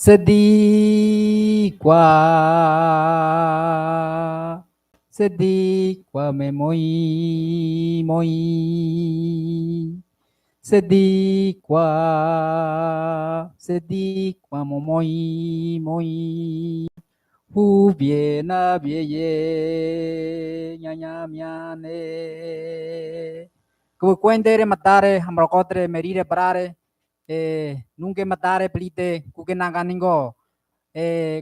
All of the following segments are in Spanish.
Sedih qua me moi moi sedih qua mo moi moi hu bie na bie ye nya nya mia ne ku kuendere matare hamrokotre merire parare nunca matare plite kuke nanganingo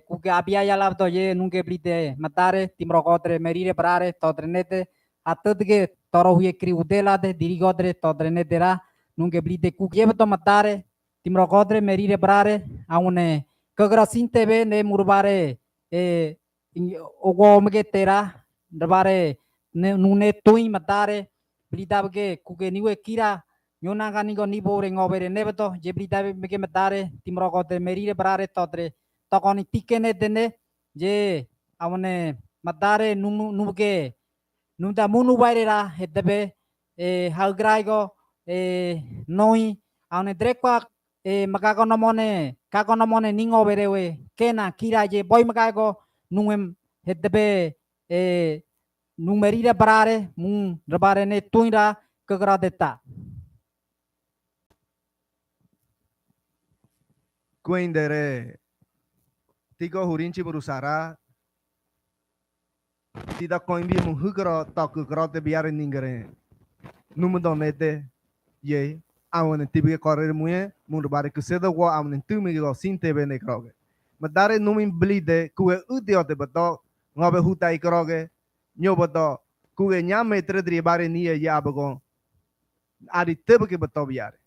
kuke abia ya labdo ye nunca plite matare timrokotre merire parare todrenete atudge toro huye kri udela de dirigodre todrenete ra nunca plite kuke beto matare timrokotre merire parare aune kagra sinte be ne murbare ogo mege tera dabare nune tui matare blita bege kuke niwe kira nyona ganigo ni bore ngobere nebeto je blita mege matare timroko te merire brare totre tokoni tikene dene je awne matare nuke nunda munu bairera hedebe halgraigo noi awne drekwa makako nomone ningo berewe kena kira je boy makako nungem hedebe numerira parare mun rabare ne tuira kagradeta Quindere tigo hurinchi burusara tida coimbi mu hugro taku grote biare ningere numudonete ye awone tibi correre muye mun rabare kusedo wo awone tumi go sinte bene kroge madare numin blide kuwe udiote bato ngobe hutai kroge nyoboto kuwe nyame tredri bare niye yabago ari tebke bato biare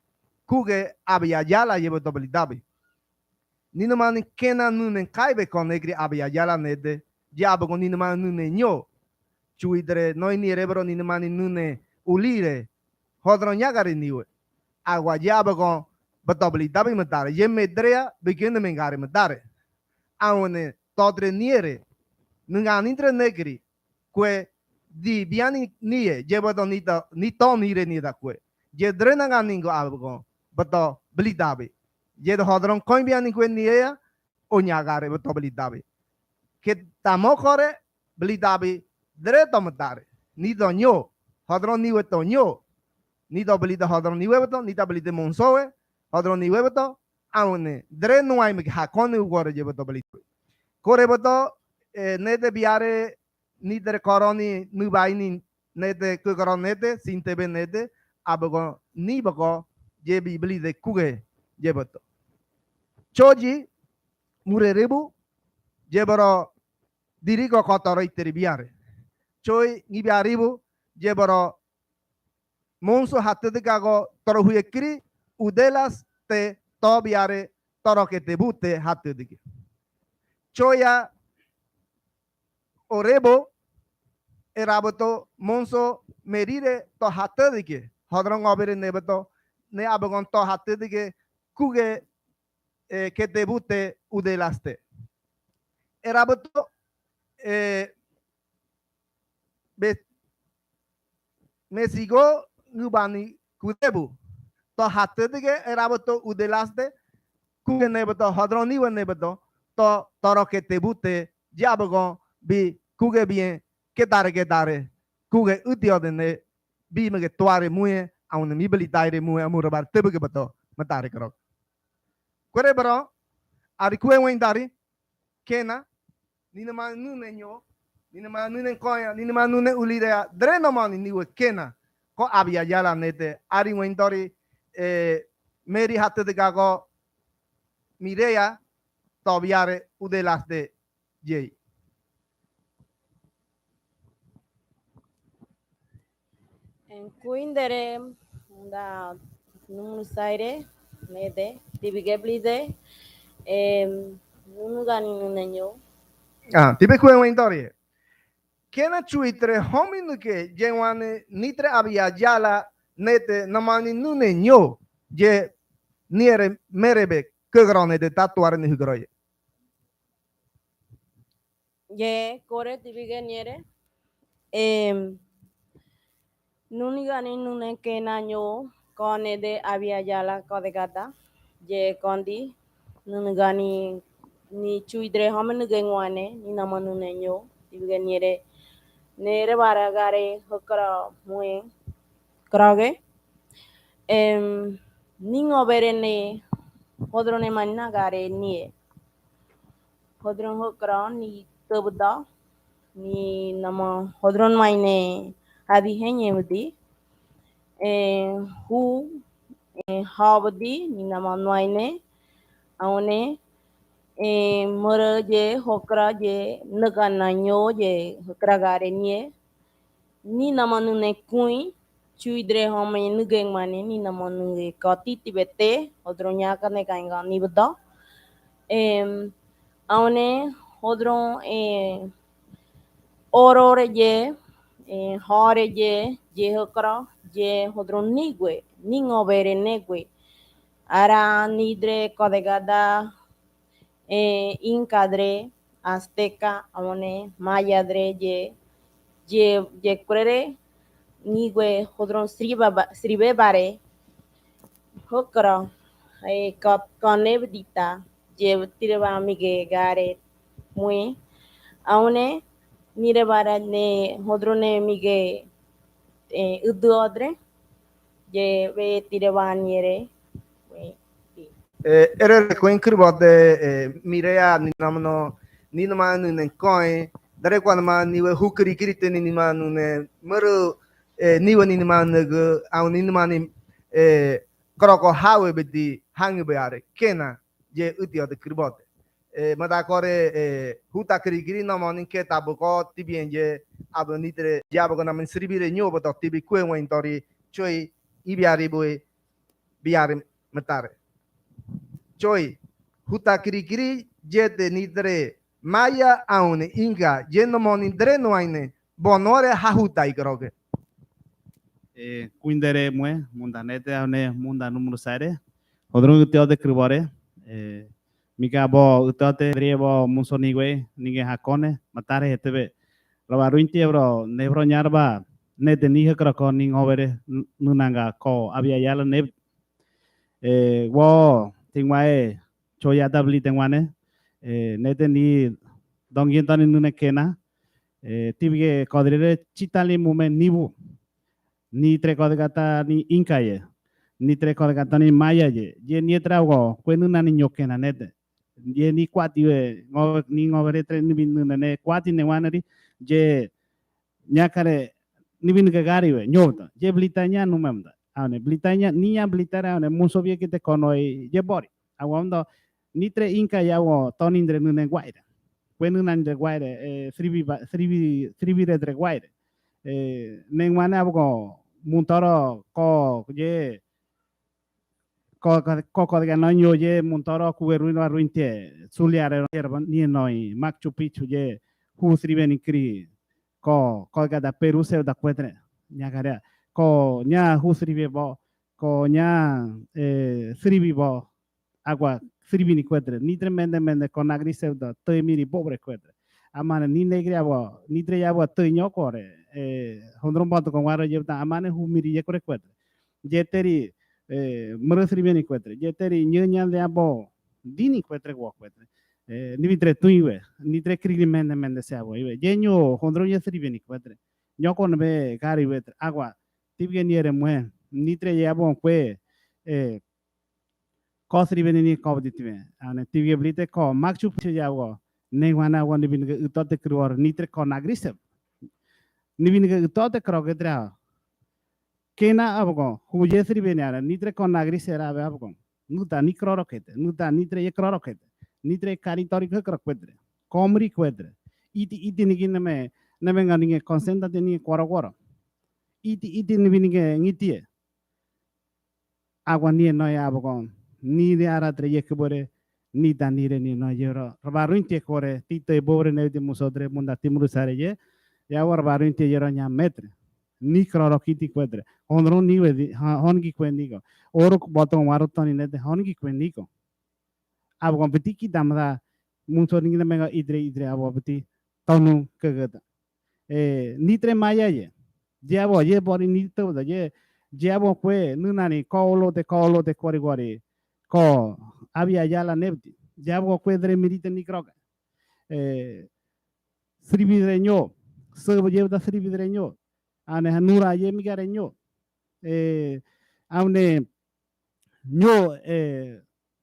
kuge abya yala ye bato blidabi nina mani kena nunen kaibe con negri abya yala nede diabago nina mani nune nyo chuidre noi ni rebro nina mani nune ulire hodro nyagari niwe agua diabago bato blidabi matare ye medrea beginde mengare matare awone todre niere nunga nintre negri que di biani nie jebodo nita nito nire nida que je drena ganingo abago bato blidabi je do hodron coin biani que nie onyagare bato blidabi que tamokore blidabi dre tomatare nido nyo hodron niwe to nyo nido blida hodron niwe bato nita blide monsoe hodron niwe bato awone dre no ai me hakone ugore je bato blidabi kore bato nede biare nidere koroni nubaini nede kukoron nede sintebe nede abago nibago je bibli de kuge jebato choji murerebu jebaro dirigo kotoro iteri biare choi nibiaribu jebaro monso hatte de gago toro huyekri udelas te to biare toro que te bute hatte de choya orebo erabato monso merire to hatte dike hodron obere nebato ne abagon to hatte dike kuge que debute udelaste erabato me sigo nubani kudebu to hatte dike erabato udelaste kuge nebato hodron niwe nebato to toro que debute diabagon bi kuge bien que dare kuge utio de ne bi me que toare muye aun mi belitaire muye amura bar tebe que bato matare karo kore baro ari kue wen dari kena nina ma nune nyo nina ma nune koya nina ma nune ulidea dreno mani niwe kena ko abia yala nete ari wen dari meri hatte de gago mireya tobiare udelas de jei En Quindere, da Nunusaire, Nede, Tibigeblide, Nunugani Nunenyo. tibe kue wen dari kena chuitre hominu ke jewane nitre abia yala nete namani nune nyo je niere merebe kegrone de tatuare ni hugroye Ye, Kore Tibige Niere, Nunigani Nuneke Nanyo, Kone de Abia Yala Kodegata, Ye Kondi, nunugani ni chuidre home nugengwane ni nama nunenyo tibige nere bara gare hokara mue krage ningo berene hodrone manna gare nie hodron hokara ni tobda ni nama hodron maine adi henye mudi hu habdi ni nama maine aune mora je hokra je nagana nyo je hokra gare nie ni nama nune kui chuidre home nugeng mane ni nama nuge kati tibete hodronya kane kainga ni bada aune hodron orore je hore je hokra je hodron nigue ningo bere negue ara nidre kodegada incadre azteca amone maya dre je kurere nigue hodron sribe bare hokra konebdita je tireba mige gare mue aune nire bara ne hodrone mige uduodre je ve tireba niere Erere coin cribode mirea ni namno ni namanu ne coin dare quan ma ni we hukri krite ni manu ne mero ni we ni manu go au ni mani kroko hawe bedi hangi beare kena je utia de cribode mada core huta kri no mani ke taboko tibien je abonitre jabo na men sribire nyobo to tibi kwen wen tori choi ibiari boy biare matare choi huta kiri jete nidre maya aune inga yendo monindre no aine bonore hahuta ikroge kuindere mue mundanete aune munda numero sare hodrung teo de kribore mika bo utate driebo musonigwe ninge hakone matare hetebe robaruinti bro nebro nyarba nete nije kroko ning overe nunanga ko abia yala neb wo tingwae choya dabli tengwane nete ni dongien tani nune kena tibige kodrere chitali mume nibu ni tre kodgata ni inkaye ni tre kodgata ni maya ye ni trago kwenuna ni nyokena nete ye ni kwati we ni ngobere tre ni binuna ne kwati ne wanari je nyakare ni bin gari we nyota je blitanya numamda ane blitanya niya blitara ane musovie kite konoi je bori awando nitre inka yawo tonindre nune guaire kwenunandre guaire sribi redre guaire nengwane abgo muntoro ko je ko de ganonyo je muntoro kueruino ruinte suliare ni noi Machu Picchu je hu sribe ni kri ko gada Peru se da cuetre nyagarea ko nya hu sribe bo ko nya sribi bo agua sribi ni cuetre ni tremendamente con agri pseudo to miri pobre cuetre amane ni negri abo ni tre abo to nyokore hondron bato con waro jebta amane hu miri ye cuetre jeteri mero sribi ni cuetre jeteri nyonya de abo dini cuetre go cuetre ni vitre tuiwe ni tre krigrimende mende se abo iwe yenyo hondron ye sribi ni cuetre nyoko ne gari vetre agua tibge niere mue ni tre yabo kwe ko sribi ni ko ditime ane tibge blite ko Machu Picchu yawo ne wana woni bin utote kror ni tre ko nagrisem ni bin utote krogetra kena abgo hu ye sribi ni ara ni tre ko nagrisera abgo nuta ni krorokete nuta ni tre ye krorokete ni tre caritori krokwetre komri kwetre iti ni giname na venga ninge concentrate ni kwaro iti ni binige ngitie agua ni no ya abgo ni de ara tre ye kebore ni danire ni no yero robaruinte kore tito e bobre ne de musodre munda timru sare ye ya war baruinte yero nya metre ni krorokiti kwetre onron ni we hongi kwendigo oro boton warotoni ne de hongi kwendigo abgo betiki damda musodni ne menga idre abo beti tonu kegata ni tre maya ye diabo ye bori ni to da ye diabo kwe nunani kolo de kori ko abia yala nebti ya bo cuadre merita ni croca sribidreño sebo lleva sribidreño ane hanura ye migareño aune ño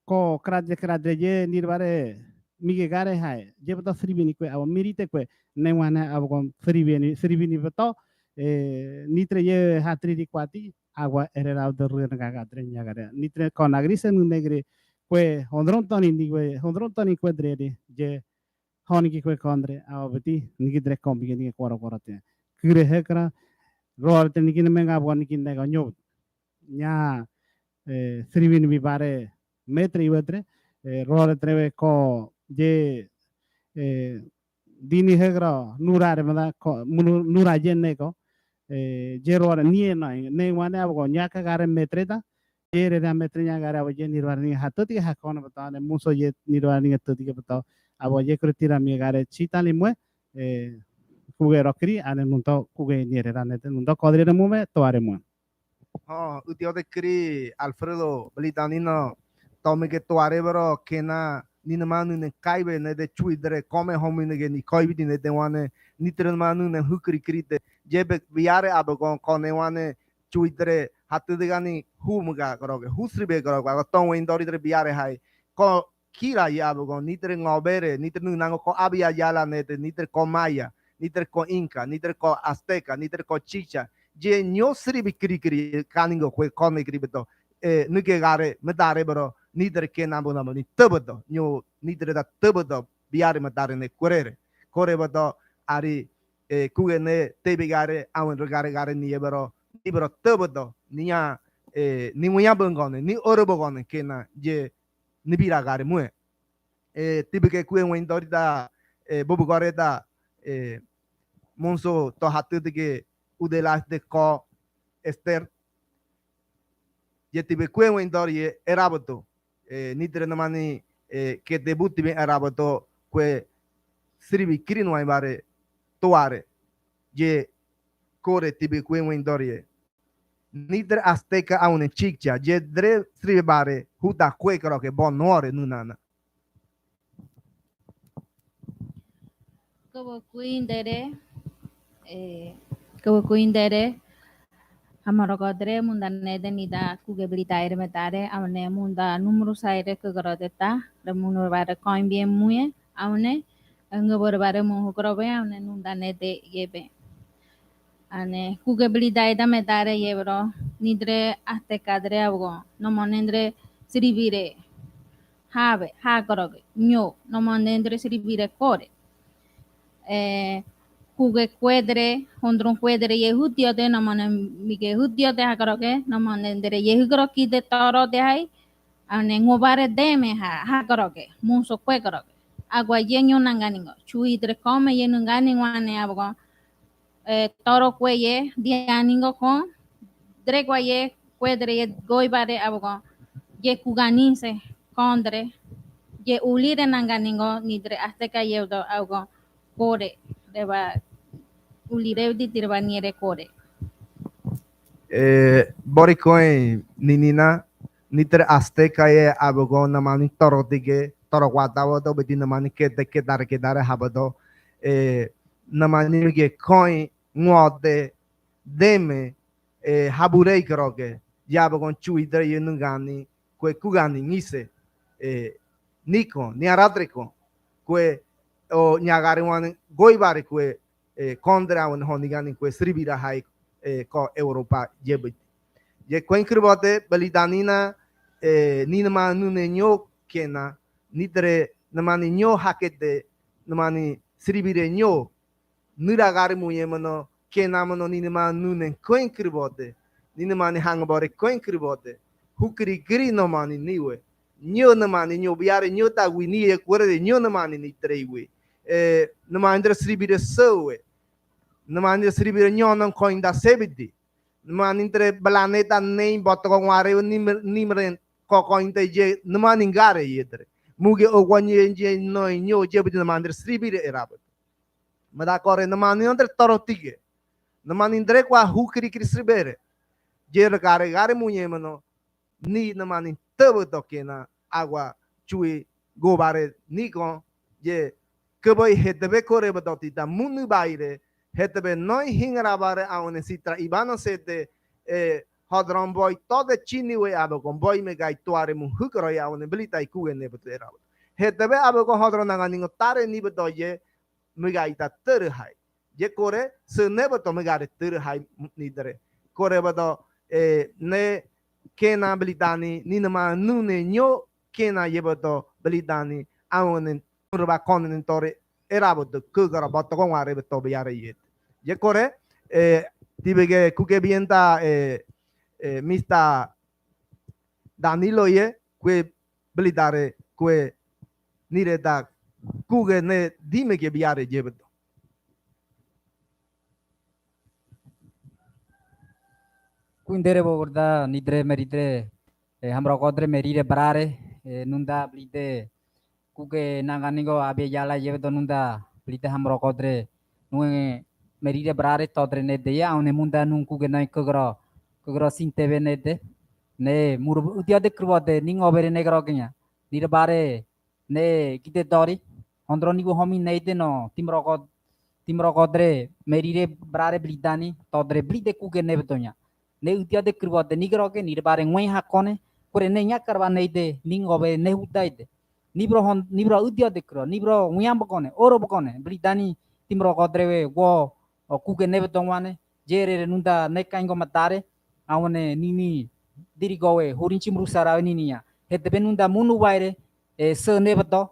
ko kradre ye nirbare mige gare hai je bata sribini kwe aw mirite kwe newana aw kon sribini bato nitre ye hatri di kwati agua erera de ruena gadre nyagare nitre kon agrise nu negre kwe hondron toni kwe drede je honi ki kwe kondre aw beti nigidre kombi ni kwara korate kire hekra roarte nikin menga bon nikin nego ño nya sribini bi bare metre iwetre role treve ko je dini hegra nurare mada ko nura jenne ko je role nie ne wane abo nyaka gare metreta je re metre nya gare abo je nirwani hatoti ha kono batane muso je nirwani hatoti ke bato abo je krutira mi gare chitali mue kuge rokri ane nunto kuge niere ranete nunto kodre mume toare mue utio de kri Alfredo Blitanino tome que toare bro kena ni manu ne kaibe ne de chuidre come homine ge ni koibi ne de wane ni tren manu ne hukri krite jebe viare abagon kone wane chuidre hatu de gani humuga kroge husribe kroga ton wen dori de viare hai ko kira ya abagon ni tren ngobere ni tren nango ko abia yala ne de ni tren ko maya ni tren ko inca ni tren ko azteca ni tren ko chicha je nyo sribi kri kaningo kwe kone kribeto nuke gare medare bro nidre ke nabo namo ni tebodo nyo nidre da tebodo biare medare ne kore bodo ari kuge ne tebe gare awen gare ni bro ni bro tebodo niya ni muya bongone ni orobogone kena je ni bira gare mue tibe ke kuge wen dorida bobu gore da monso to hatu de udelas de ko ester yetibe kwen en dori eraboto nitre namani ke debuti ben eraboto kwe sribi krino ay bare toare je kore tibe kwen en dori nitre azteca a un chicha je dre sribi bare huda kwe kro ke bon nore nunana Kawakuindere Amaragodre mundane de nida kugeblitaire metare amne munda numero saire kagrodeta remuno bare coin bien muye amne ngabor bare mo grobe amne nundane de yebe ane kugeblitaire da metare yebro nidre aste kadre abgo no monendre sribire have ha groge nyo no monendre sribire kore kuge cuedre, hondron cuedre yehudio de no man mige hudio de hagroge, no man endere yehugroki de toro de hay, ane ngobare de me ha groge, muso cuegroge. Agua yenyo nanganingo, chuidre come yenunganingo ane abgo, toro cueye, dianingo con, dreguaye, cuedre ye goibare abgo, ye kuganinse, condre, ye ulire nanganingo, nidre azteca yeudo abgo, core, deba ulire di tirvaniere core. Boricoin ninina nitre azteca ye abogon namani toro dige toro guatavo do beti namani ke dare habado namani ge coin ngode deme haburei kroge yabogon chuidre yenungani kwe kugani ngise niko ni aradriko kwe o nyagare wan goibare kwe kondra wan honigani kwe sribira hai ko Europa jebe je kwenkribote balidanina ninama nune nyo kena nitre namani nyo hakete namani sribire nyo niragare muyemano kena mano ninama nune kwenkribote ninamani hangbore kwenkribote hukri gri namani niwe nyo namani nyo biare nyo ta wini e kwere nyo namani nitrewe namani sribire sowe namani sribire nyo non coin da sebidi namani entre planeta nem boto con ware nimren ko coin te je namani ngare yedre muge o gwanye je no nyo je bidi namani sribire erabot mada kore namani entre torotige namani entre kwa hukri sribere je gare munyemano ni namani tabo tokena agua chui go bare nikon je keboy hetebe kore batotita munu baire hetebe noi hingra bare aune sitra ibano sete hadron boy todo chini we abo con boy me gai tuare mu hukro ya aune blita ikuge ne betera hetebe abo ko hadron nanga ningo tare ni betoye me gai ta ter hai je kore se ne beto me gai ter hai ni dere kore beto ne kena blitani ni nama nune nyo kena yebeto blitani aune urba konen tore erabo de kugara bato con are beto biare yet je kore tibege kuke bienta Mr. Danilo ye que blitare que nire da kuge ne dime che biare jebeto Quindere borda nidre meridre hamro kodre merire brare nunda blite kuke nanganigo abe yala yebeto nunda blite hamro kodre nue merire brare todre ne de ya une munda nun kuke nai kugro sintebe ne de ne muru utia de krwade ningo bere ne grognya nire bare ne kite dori hondro nigo homi ne de no timro kodre merire brare blidani todre blide kuke ne betonya ne utia de krwade nigroge nire bare ngoi hakone kore ne nya karwa ne de ningo be ne utaide nibro utia de kro nibro nguyam bokone oro bokone blidani timro kodre wo kuke ne betongwane jere nunda ne kaingo matare awone nini dirigowe hurinchi mrusara ninia hetebe nunda munu baire se nebeto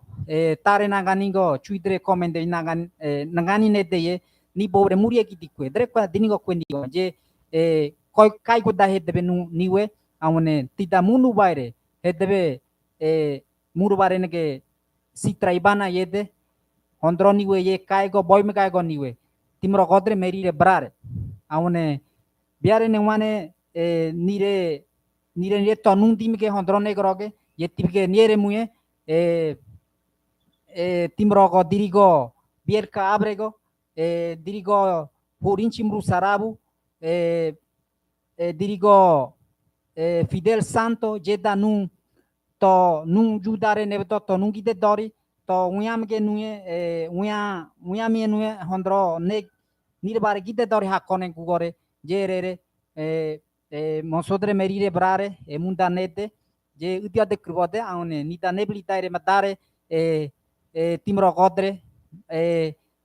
tare nanganingo chuidre komende nangani nedeye ni bobre murie kitikwe dre kwa dinigo kwendigo je koi kai kuda hetebe niwe awone tita munu baire hetebe muru bare nege sitra ibana yede hondro niwe ye kaigo boy me kaigo niwe timro kodre merire brare awone biare nengwane nire tonung tim ke hondro negroge ye tipke niere muye timro ko dirigo bierka abrego dirigo hurinchi mru sarabu dirigo Fidel Santo jeda nun to nun judare nebeto to nun gide dori to uyam ke nuye uyam ye nuye hondro ne nire bare gide dori hakone kugore jerere monsodre merire brare munda nete je utia de krvode aune nita neblitaire matare timro kodre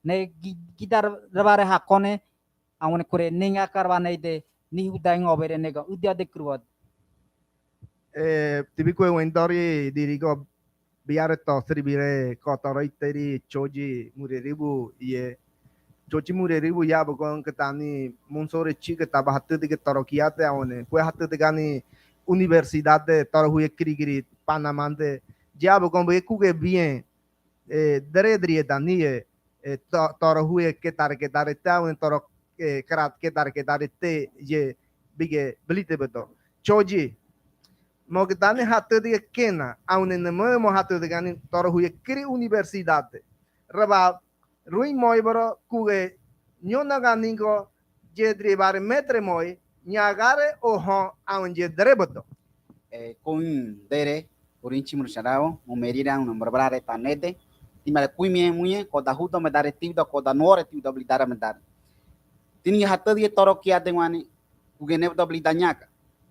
ne gitar rabare hakone aune kure ninga karwane de ni udang obere nego utia de krvode tibique wendori dirigo biare to sribire kotoroiteri choji mureribu ye chochi mureribu ya bokon ketani monsore chique taba hatte de torokiate aune kue hatte de gani universidad de torohu ekrigiri panamante ya bokon be kuge bien dredri danie torohu ke tar taun toro krat ke tar te ye bige blite beto choji Mogdani hatte de kena aune ne mo hatte de gani torohu ekri universidad raba ruin moiboro kuge nyona ganingo jedri bare metre moi nyagare oho aun jedre boto con dere orinchi murcharao mumerira un nombrare panete timare kuimie muye koda huto me dare tido koda nore tido blidara me dare tini hatta die toro kia de wani kuge ne to blidanyaka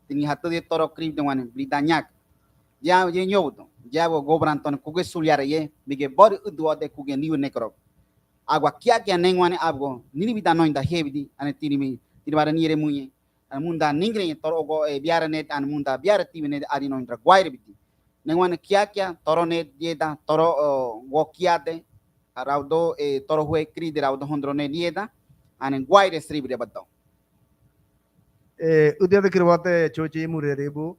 tini hatta die toro krip de wani blidanyaka ya ye nyoto ya go gobranton kuge suliare ye bige bor udo de kuge niu nekro agua kia nengwane abgo nini bita noinda hebidi ane tini bara niere muye an munda ningre toro go biara net an munda biara tibine ari noindra guaire biti nengwane kia toro net dieta toro go kiate araudo toro hue kri de raudo hondrone dieta an guaire sribire bato udia de kirwate chochi murerebu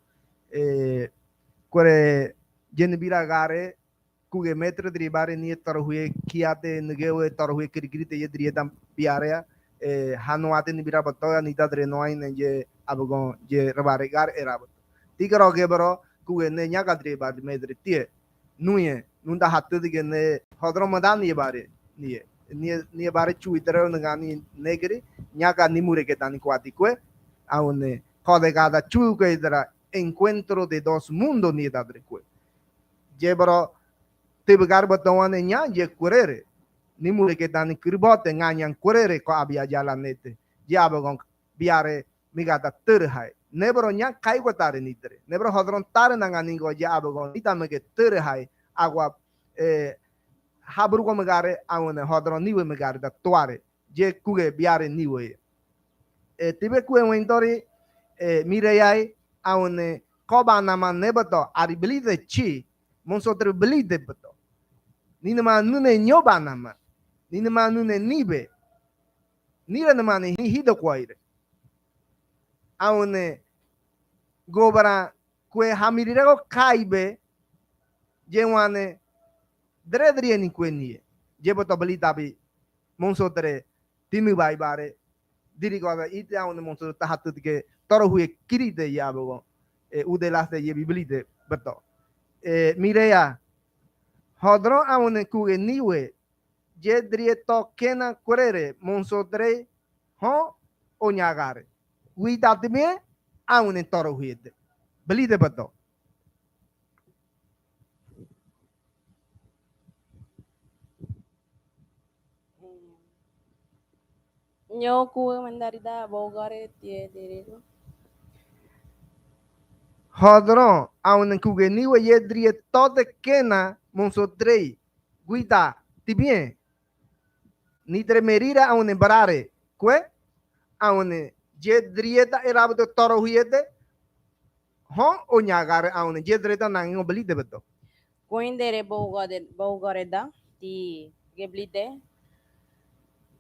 kore jenbira gare kuge metro dribare ni torohue kiate ngewe torohue kirgrite ye drieta piarea hanuate ni bira batoya ni tadre noai ne je abugo je rabare gar erabo tikaro ge baro kuge ne nyaga driba medre tie nuye nunda hatte de ne hodro madan ye bare ni bare chuitero ngani negri nyaga ni mure ke tani kwati kwe aune kode cada chuke dra encuentro de dos mundos ni tadre kwe je baro te begar batuan nya je kurere ni mule ke tani kirbote nganyang kurere ko abia jalan nete ya bagon biare migata terhai nebro nya kai ko tare nitre nebro hodron tare nangani go ya bagon ita mege terhai agua habru ko megare awone hodron niwe megare da tuare je kuge biare niwe tibe kue wentori mireyai awone koba nama nebato ari belite chi monsotre belite beto ninema nune nyoba nama ninema nune nibe nira nama ni hido kwaire awone gobara kue hamirego kaibe jewane dredrie ni kwenie jeboto belita bi monsotre tinu bai bare diri goga ite awone monsotre tahatut ke toro huye kirite yabogo udelaste ye biblite beto mireya hodro awone kuge niwe je drieto kena kurere monsotre ho onyagare widatime awone toro huyete belite beto Nyo kuwe mandarida bogare tie derego. hodro awone kuge niwe ye drieto de kena monsotre guida tibien nitre merira awone barare kwe awone je drieta erabto toro huyete ho onyagare awone je dreta nango belite beto Coindere bogare da ti geblite.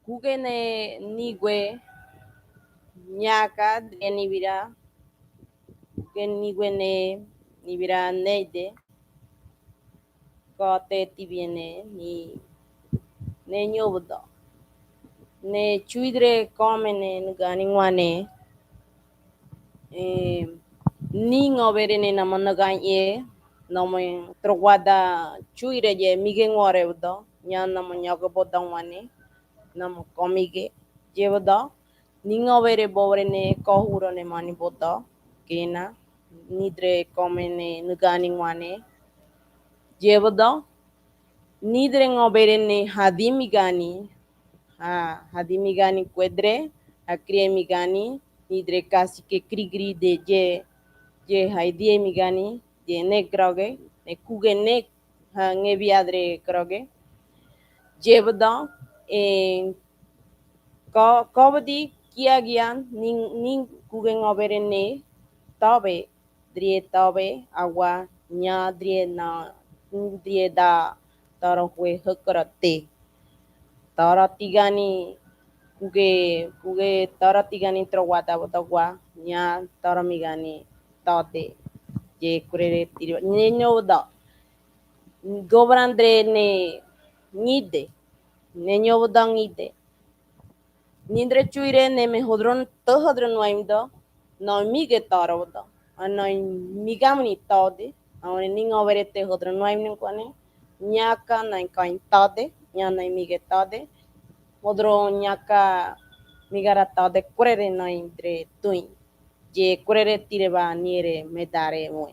Kugene nigwe nyaka enibira kenigwe ne nibira neide kote tibiene ni ne nyobudo ne chuidre komene ngani ngwane ningo berene namanaganye nomo trogwada chuire je mige ngore udo nyana mo nyago bodangwane nam komige jeboda ningo bere bobrene kohuro ne mani boda kena nidre komene nugani ngwane jeboda nidre ngobere ne hadimi gani hadimi gani kwedre akriemi gani nidre kasi ke krigri de je haidie mi gani je ne kroge ne kuge ne ngebiadre kroge jeboda kobdi kia gian ning kuge ngobere ne tobe drie tobe agua nya drie na drie da taro hue hokrate tara tigani kuge tara tigani trowata botagua nya tara migani tote je kurere tiri nenyo da gobrandre ne nide nenyo da ngide nindre chuire ne me hodron to hodron waimdo no mige tarodo no migamni tode awne ningo verete hodron waimne kone nyaka na kain tode nyana mige tode hodron nyaka migara tode kurere no indre tuin je kurere tireba niere medare mo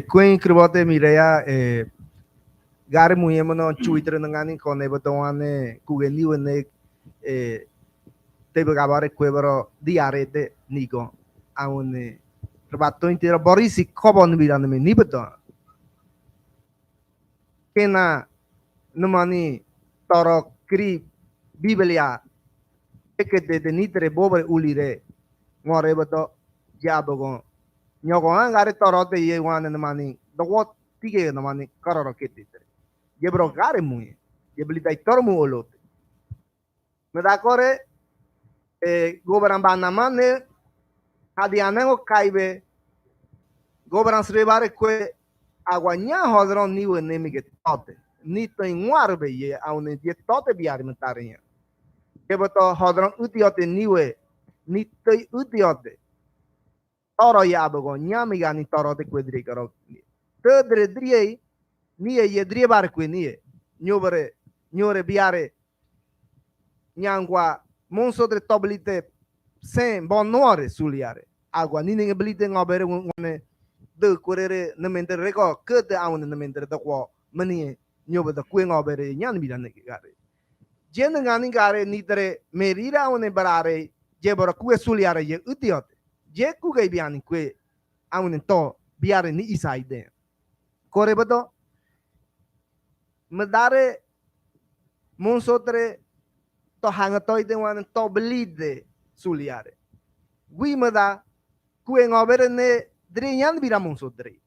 kuen kribote mireya gare muyemono chuitre ngani kone botoane kuge niwe ne tebe gabare kwebro diarete niko awone rabato intero borisi kobon birane me nibeto kena numani toro kri biblia ekete de nitre bobre ulire ngore beto jabogo nyogo ngare toro te ye wane numani dogo tige numani karoro ketite jebro gare muye jebli dai tormu olote me da kore goberan banamane hadianengo kaibe goberan srebare kwe aguanya hodron niwe nemige tote nito inwarbe ye awne ye tote biari mentarinya keboto hodron utiote niwe nito utiote toro ya abago nyamiga ni toro te kwedri karo tedre drie nie ye drie bar kwe nie nyore biare nyangwa monso de toblite sen bonore suliare agua ni ne blite ngobere ngone de kurere ne mentere ko kete awne ne mentere to ko mani nyoba da kue ngobere nyan bi dan gare je ngani gare ni tere merira one barare je bora kue suliare ye utiot je ku ge biani kue awne to biare ni isaide kore bato medare monsotre to hanga toite wan to belide suliare gui meda kue ngobere ne dre nyan bira monsotre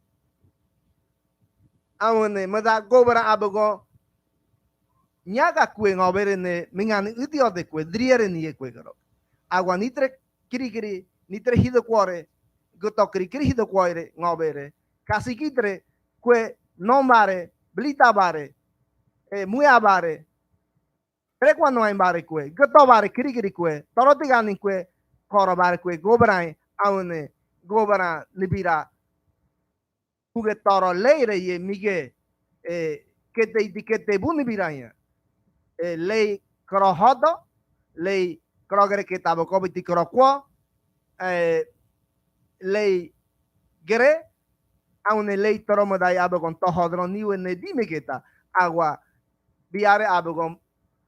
awne meda gobara abago nyaga kue ngobere ne mingani utio de kue driere ni kue garo agua nitre kiri nitre hido cuore goto kiri hido cuore ngobere kasi kitre kue nomare blita bare muya bare pre quando hai bare kue goto bare kiri kue toroti gani kue koro bare kue gobrai awne gobara libira kuge toro leire ye mige kete buni biraya lei krohodo lei krogere che tavo kobiti krokwo lei gere awne lei toromo dai abagon tohodro niwe ne dimeketa agua biare abagon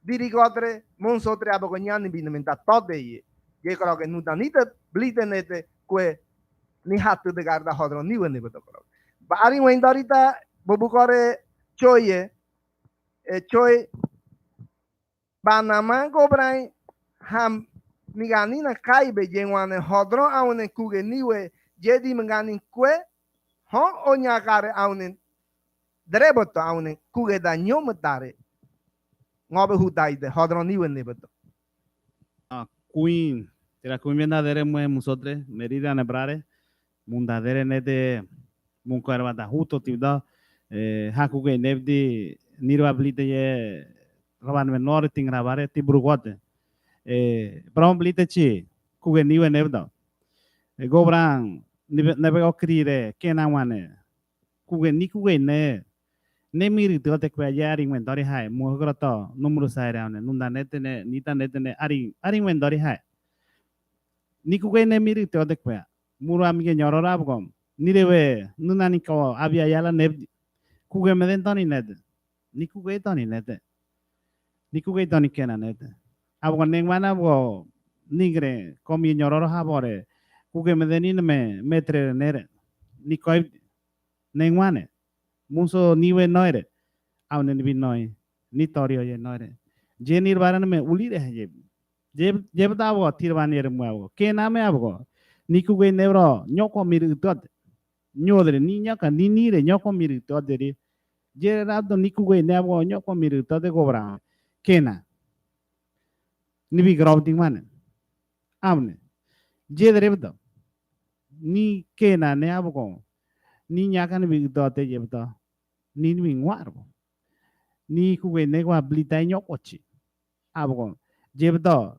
dirigotre monsotre abagon nyani binamenta tode ye kroge nutanita blitenete kue ni hatu de garda hodro niwe ne betokro ba ari wendorita bobukore choye choy banama gobrai ham migani na kaibe jengwane hodro awne kuge niwe jedi mengani kue ho onya kare awne dreboto awne kuge da nyomtare ngobe hutaide hodro niwe nebeto Queen tira kumienda dere mue musotre merida nebrare munda dere nete munkarwa da huto tibda hakuge nevdi nirwa blite ye raban menor tingrabare tibrugote prom blite chi kuge niwe nevda gobran nebe okrire kenawane kuge nikuge ne miri te kwa yari inventory hai mugroto numero sairane nunda netene nita netene ari inventory hai nikuge ne miri te kwa muru amige nyorora bgom nirewe nunani ko abia yala ne kuge meden toni net nikuge toni net nikuge toni kena net abgo nengwana bgo nigre komi nyorora habore kuge medeni me metre nere nikoy nengwane muso niwe noire awne ni noi ni torio ye noire je nirvaran me uli re je btavo tirvan yer muavo ke name abgo nikuge nebro nyoko mir tot nyodre ni nyaka ni nire nyoko mir tot deri je rabdo nikuge nebo nyoko mir tot de gobra kena ni bi grauting man amne je drebdo ni kena ne abgo ni nyaka ni bi tot je bto ni ngwarbo ni kuge negwa blita nyokochi abgo jebdo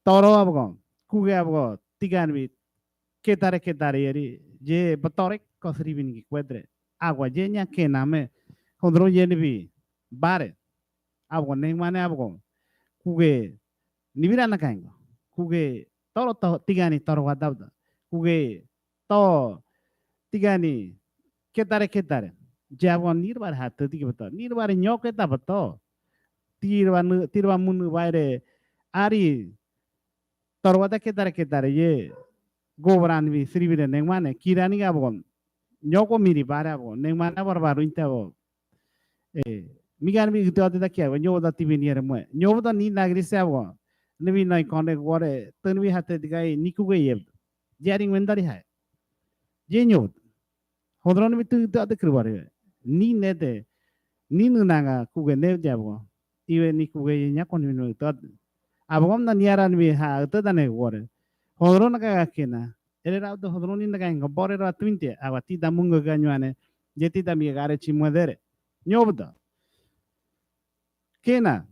toro abgo kuge abgo tigan bi ketare yeri je botore kosri bin ki kwedre agwa je nya kename hondro yeni bi bare abgo nengmane abgo kuge nibira na kango kuge toro to tigani toro wadabda kuge to tigani ketare Jawan nirbar hatu ti beto nirbar nyok eta beto tirwa munu baire ari torwata ketare ye gobran bi sribire nengmane kirani ga bon nyoko miri bara bon nengmane barbaru intabo migan bi gito ta kya nyobo da tibini mo nyobo da ni nagri se bon nebi nai konde gore tenwi hatu digai nikuge ye jaring wendari hai je nyobo hodron bi tu ta kribare ni nete ni nunanga kuge ne jabo iwe ni kuge nya kon ni to abgom na niaran bi ha to dane wore hodron ka kena ere ra to hodron ni naga ngobore ra twinte awati damungo ganyane jeti da mi gare chi modere nyobda kena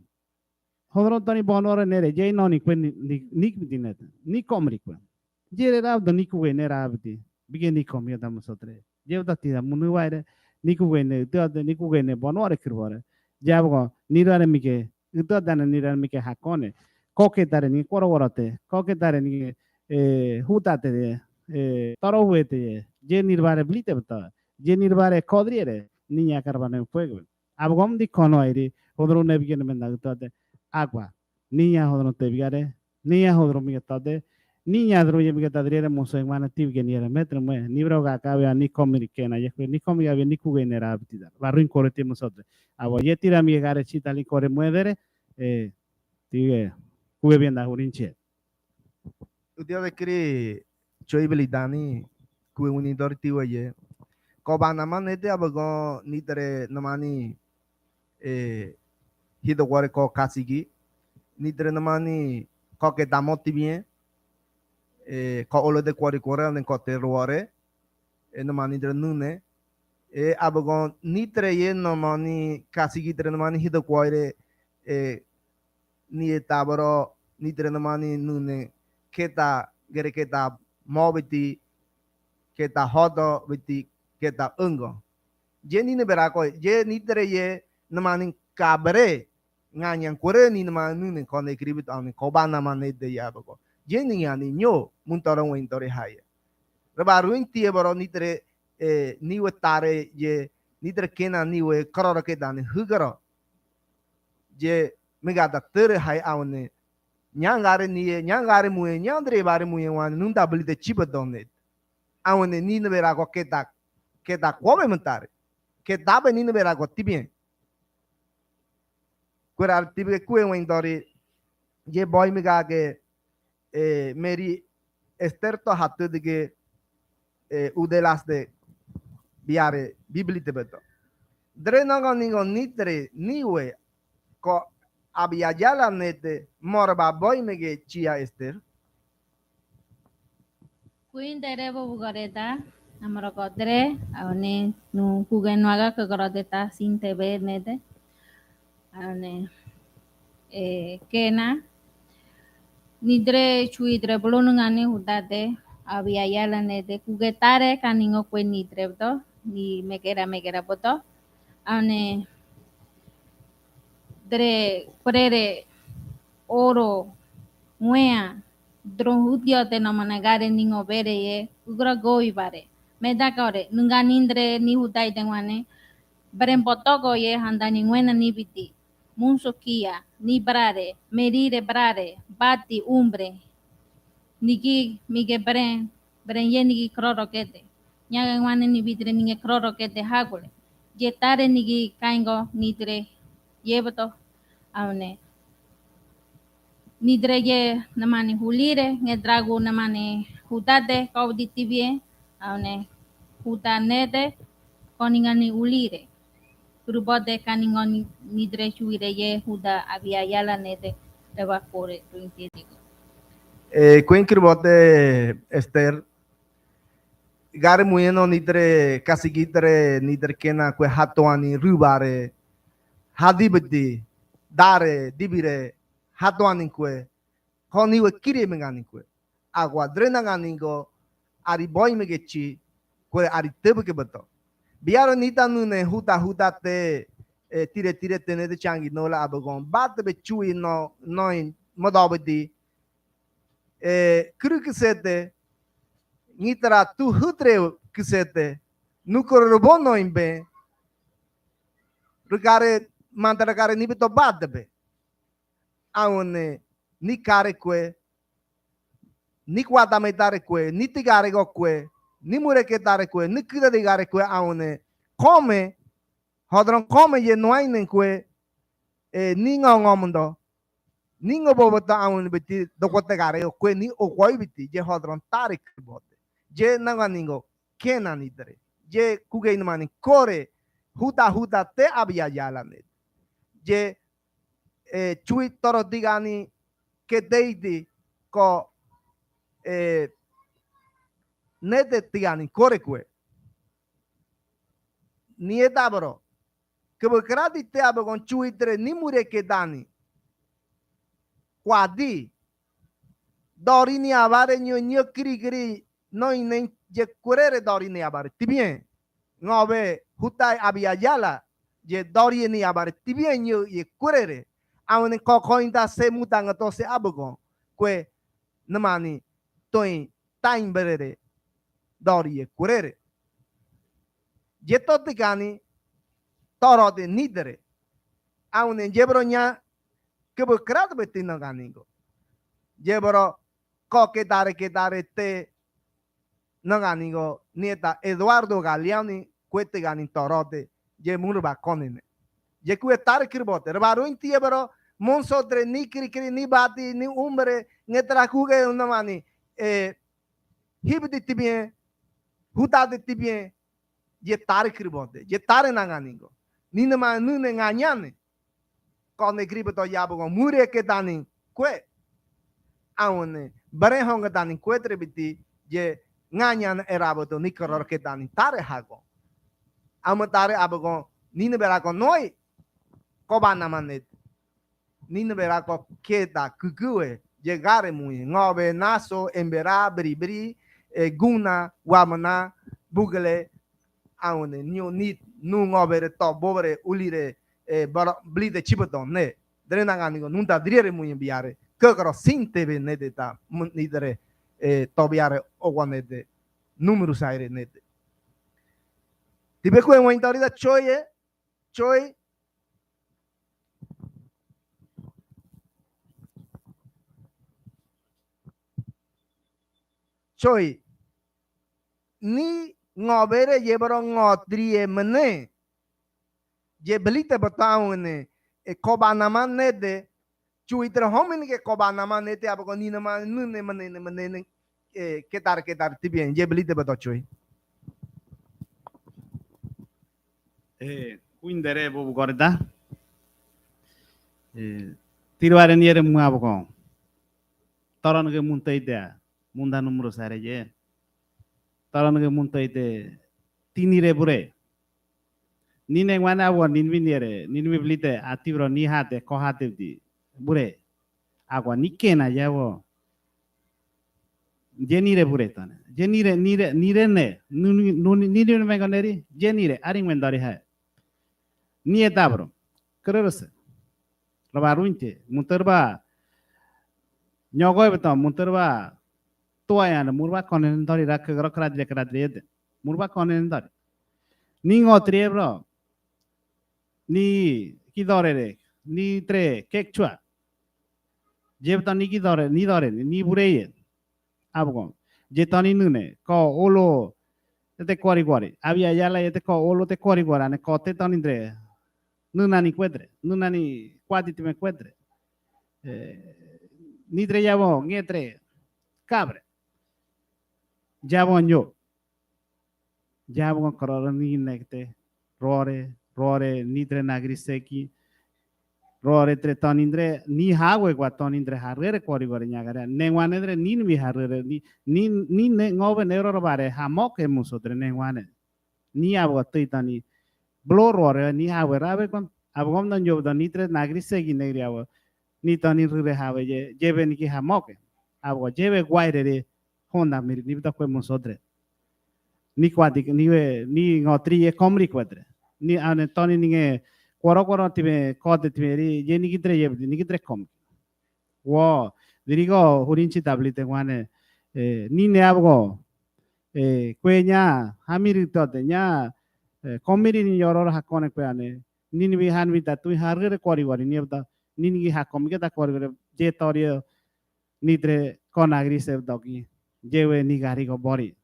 hodron tani bonore nere je no ni kwen ni dinet ni komri kwen je ra do ni kuge ne ra abdi bige ni komya da musotre je da ti da munu waire nikuge ne to nikuge ne bonore kirbore jabgo nirare mike to dana nirare mike hakone koke tare ni koroworote koke tare ni hutate toro huete je nirbare blite bta je nirbare kodriere niña carbone fuego abogom di kono iri hodro ne bigene men nagtade agua niña hodro te bigare niña hodro mi tade niña hodro ye mi tadre mo so mana tibge ni metre mo ni broga ka be ni komiri kena ye ni komi ga ni ku genera abtida barrin korete mo sodre abo ye tira mi gare chitali kore muedere tige ku bien da hurinche u dia de kri choi beli dani ku uni dor tiwa ye ko bana man ne te abago ni tere namani hido gore ko kasigi ni tere namani ko ke damoti bien ko olo de kwari kore ne ko te ruore namani tere nune abago ni tere ye namani kasigi tere namani hido kware ni tabaro ni tere namani nune keta gere keta mobiti keta hodo biti keta ungo je ni ne berako je ni tere ye namani kabre nganyang kore ni namani nune kone kribit ani kobana mane de ya bako je ni yani nyo muntorong wen tore haya rebaru intie baro ni tere ni wetare je ni tere kena ni we kororo keta ni hugaro je megada tere hai awne nyangare ni nyangare muye nyandre bare muye wan nunda beli de chiba donet awne ni ne berako keta come mentare keta be ni ne berako tibien quera tibe kue wen dori je boy mega ke meri esterto hatte de ke udelas de biare biblite beto drenago ningo nitre niwe ko abia yala nete morba boy mege chia ester Kuin dere bo bugareta amaro kodre awne nu kugen waga kegorodeta sin tebe nete awne kena nidre chuidre bolonungane hudate abia yala nete kugetare kaningo kwen nidre to ni megera poto awne dre prere oro muea drohudio te no managare ningo bere ye ugra goi bare medakore nunga nindre ni hudai dengwane beren potoko ye handani ngwena ni biti munso kia ni brare merire brare bati umbre niki mige beren ye niki kroro kete nyaga ngwane ni bitre ninge kroro kete hagule jetare niki kaingo nitre yebato awne nidre ye namani hulire ngedragu namani hudade kauditibie awne hudanede koningani ulire kurubode kaningoni nidre chuire ye huda abia yala nede deba kore tuintidigo kuen kirbote ester gare muyeno nitre kasigitre nitre kena kue hatoani rubare hadibdi dare dibire hatoani kue koniwe kiri mengani kue agua drena ganingo ari boy megechi kue ari tebu ke beto biaro nita nune huda te tire tene de changi nola abagon bat be chui no noin modobdi kru kisete nitra tu hutre kisete nukoro bono imbe rugare mandara gare ni beto badbe aune ni kare kue ni kwada metare kue ni tigare go kue ni mure ke tare kue ni kida de gare kue aune come hodron come ye noainen kue ni ngomundo ni ngobota aune beti dokote gare o kue ni o koi biti je hodron tare bote je nanga ningo kena ni dre je kuge ni mani kore huda te abia yala ne je chui toro digani ke deidi ko nete tigani kore kue ni etabro ke bokrati te abagon chui tre ni mure ke dani kwadi dori ni avare nyo kiri no inen je kurere dori ni avare tibien ngobe hutai abia yala je dori ni avare tibien nyo ye kurere awne ko inda se mutanga to se abagon kue namani toin time berere dori ye kurere jeto tikani toro de nidere aun en jebronya que bo krad betina ganingo jebro ko que dare te no ganingo nieta Eduardo Galeani quete ganin torote je murba konene je ku tar kirbote baro inti jebro monso dre ni kri ni bati ni umbre netra kuge una mani hibdi tibien huta de tibien je tar kirbote je tar na ganingo nina ma nune nganyane kon gribe to yabo mure que dani que aune bare honga dani quetre biti je nganyan erabo to nikoror que dani tare hago amatare abago nina bera ko noi ko banamanet nina bera ko keda kukue llegare muy ngobe naso embera bribri guna wamana bugale aune nio nit nu ngobere to bobere ulire blide chipoton ne drenanganigo nunta driere muy enviare kagro sinte ne deta nidere tobiare owanede numero saire nete tibe ko en intorida choye choy choy ni ngobere yebro ngodrie mene je belite bataune kobanaman nede chuitre homin ke kobanaman nete abgo ni nama nune mane ketar tibien je belite batachoy Quindere bobu gorda tirware niere mu abgo toron ke muntaide munda numero sare je toron ke muntaide tinire bure nine wana abo ninviniere ninviblite atibro ni hate ko hate di bure agua nikena yabo jenire bure tane jenire nire ne nire mengoneri jenire aring mendari ha ni etabro kererse labarunte munterba nyogoy beto munterba toyan murba konen dori rak kradre murba konen dori ningo triebro ni kidore ni tre kekchua jebta ni kidore ni bureye abgo jetani nune ko olo te kwari había yala yete ko olo te kwari ne ko te tanindre nuna ni cuedre nuna ni kwati te me cuedre ni tre yabo ngetre cabre yabo yo yabo kororo ni nekte rore nitre nagriseki rore tre tonindre ni hawe gwa tonindre harere kori gore nyagare nengwanedre nin mi harere ni ne ngobe neuro bare hamoke musotre nengwane ni abo titani blo rore ni hawe rabe kon abgom dan yo dan nitre nagriseki negri abo ni toni rure hawe je jebe ni ki hamoke abo jebe gwaire honda mir ni bita kwe musotre ni kwati ni ngotri e komri kwadre ni ane toni ninge Koro tibe kode tiberi je nikitre yebdi nikitre kom wo dirigo hurinchi tablite wane ni ne abgo kwenya hamiri tote nya komiri ni yoror hakone kwane ni bi han vita tu hargere kori wari ni abda ni ni hakom ke ta kori je torio nitre konagri se dogi jewe ni gari go bori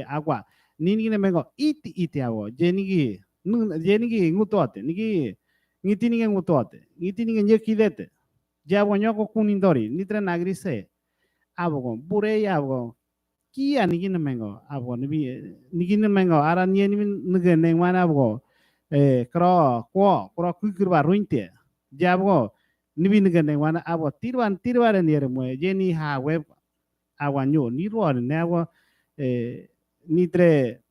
agua ni ne mengo iti awo je ni jenigi ngutote nigi ngitini ngutote ngitini nyekidete jabo nyoko kunindori nitre nagrise abo bure abo kia nigi mengo abo nigi mengo ara ni nige nengwana abo kro kukirba ruinte jabo nibi nige nengwana abo tirwan niere mwe jeni ha web awanyo ni ruan ne abo nitre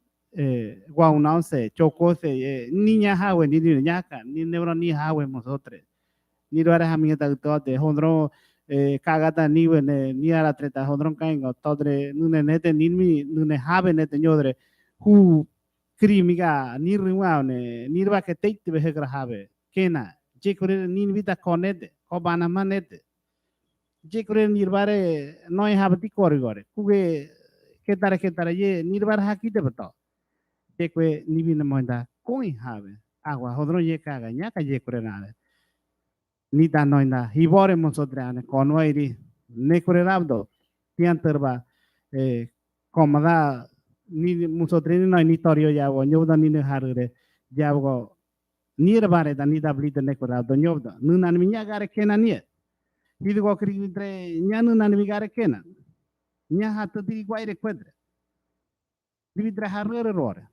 guaunause chocose niña hawe ni ñaka ni neuro ni hawe nosotros ni rara hamita tote hondro kagata ni wene ni ara treta hondron kaingo todre nune nete ni nune have nete nyodre hu krimiga ni riwane ni ba ke teite be hegra have kena jekure ni vita konete ko bana manete jekure ni bare noi have ti korigore kuge ketare ye ni bar hakite beto tekwe nibi na moinda koi have agua hodro ye kaga nya ka ye kurenale ni ta noi na hibore mo sodrane konwai ri ne kurerabdo tian terba komada ni musotrini noi ni torio ya wo nyoda ni ne harure ya wo ni bare da ni da blite ne kurado nyoda nu nan mi nya gare kena ni hidu go kri tre nya nu nan mi gare kena nya hat di guaire quadre dividre harure rore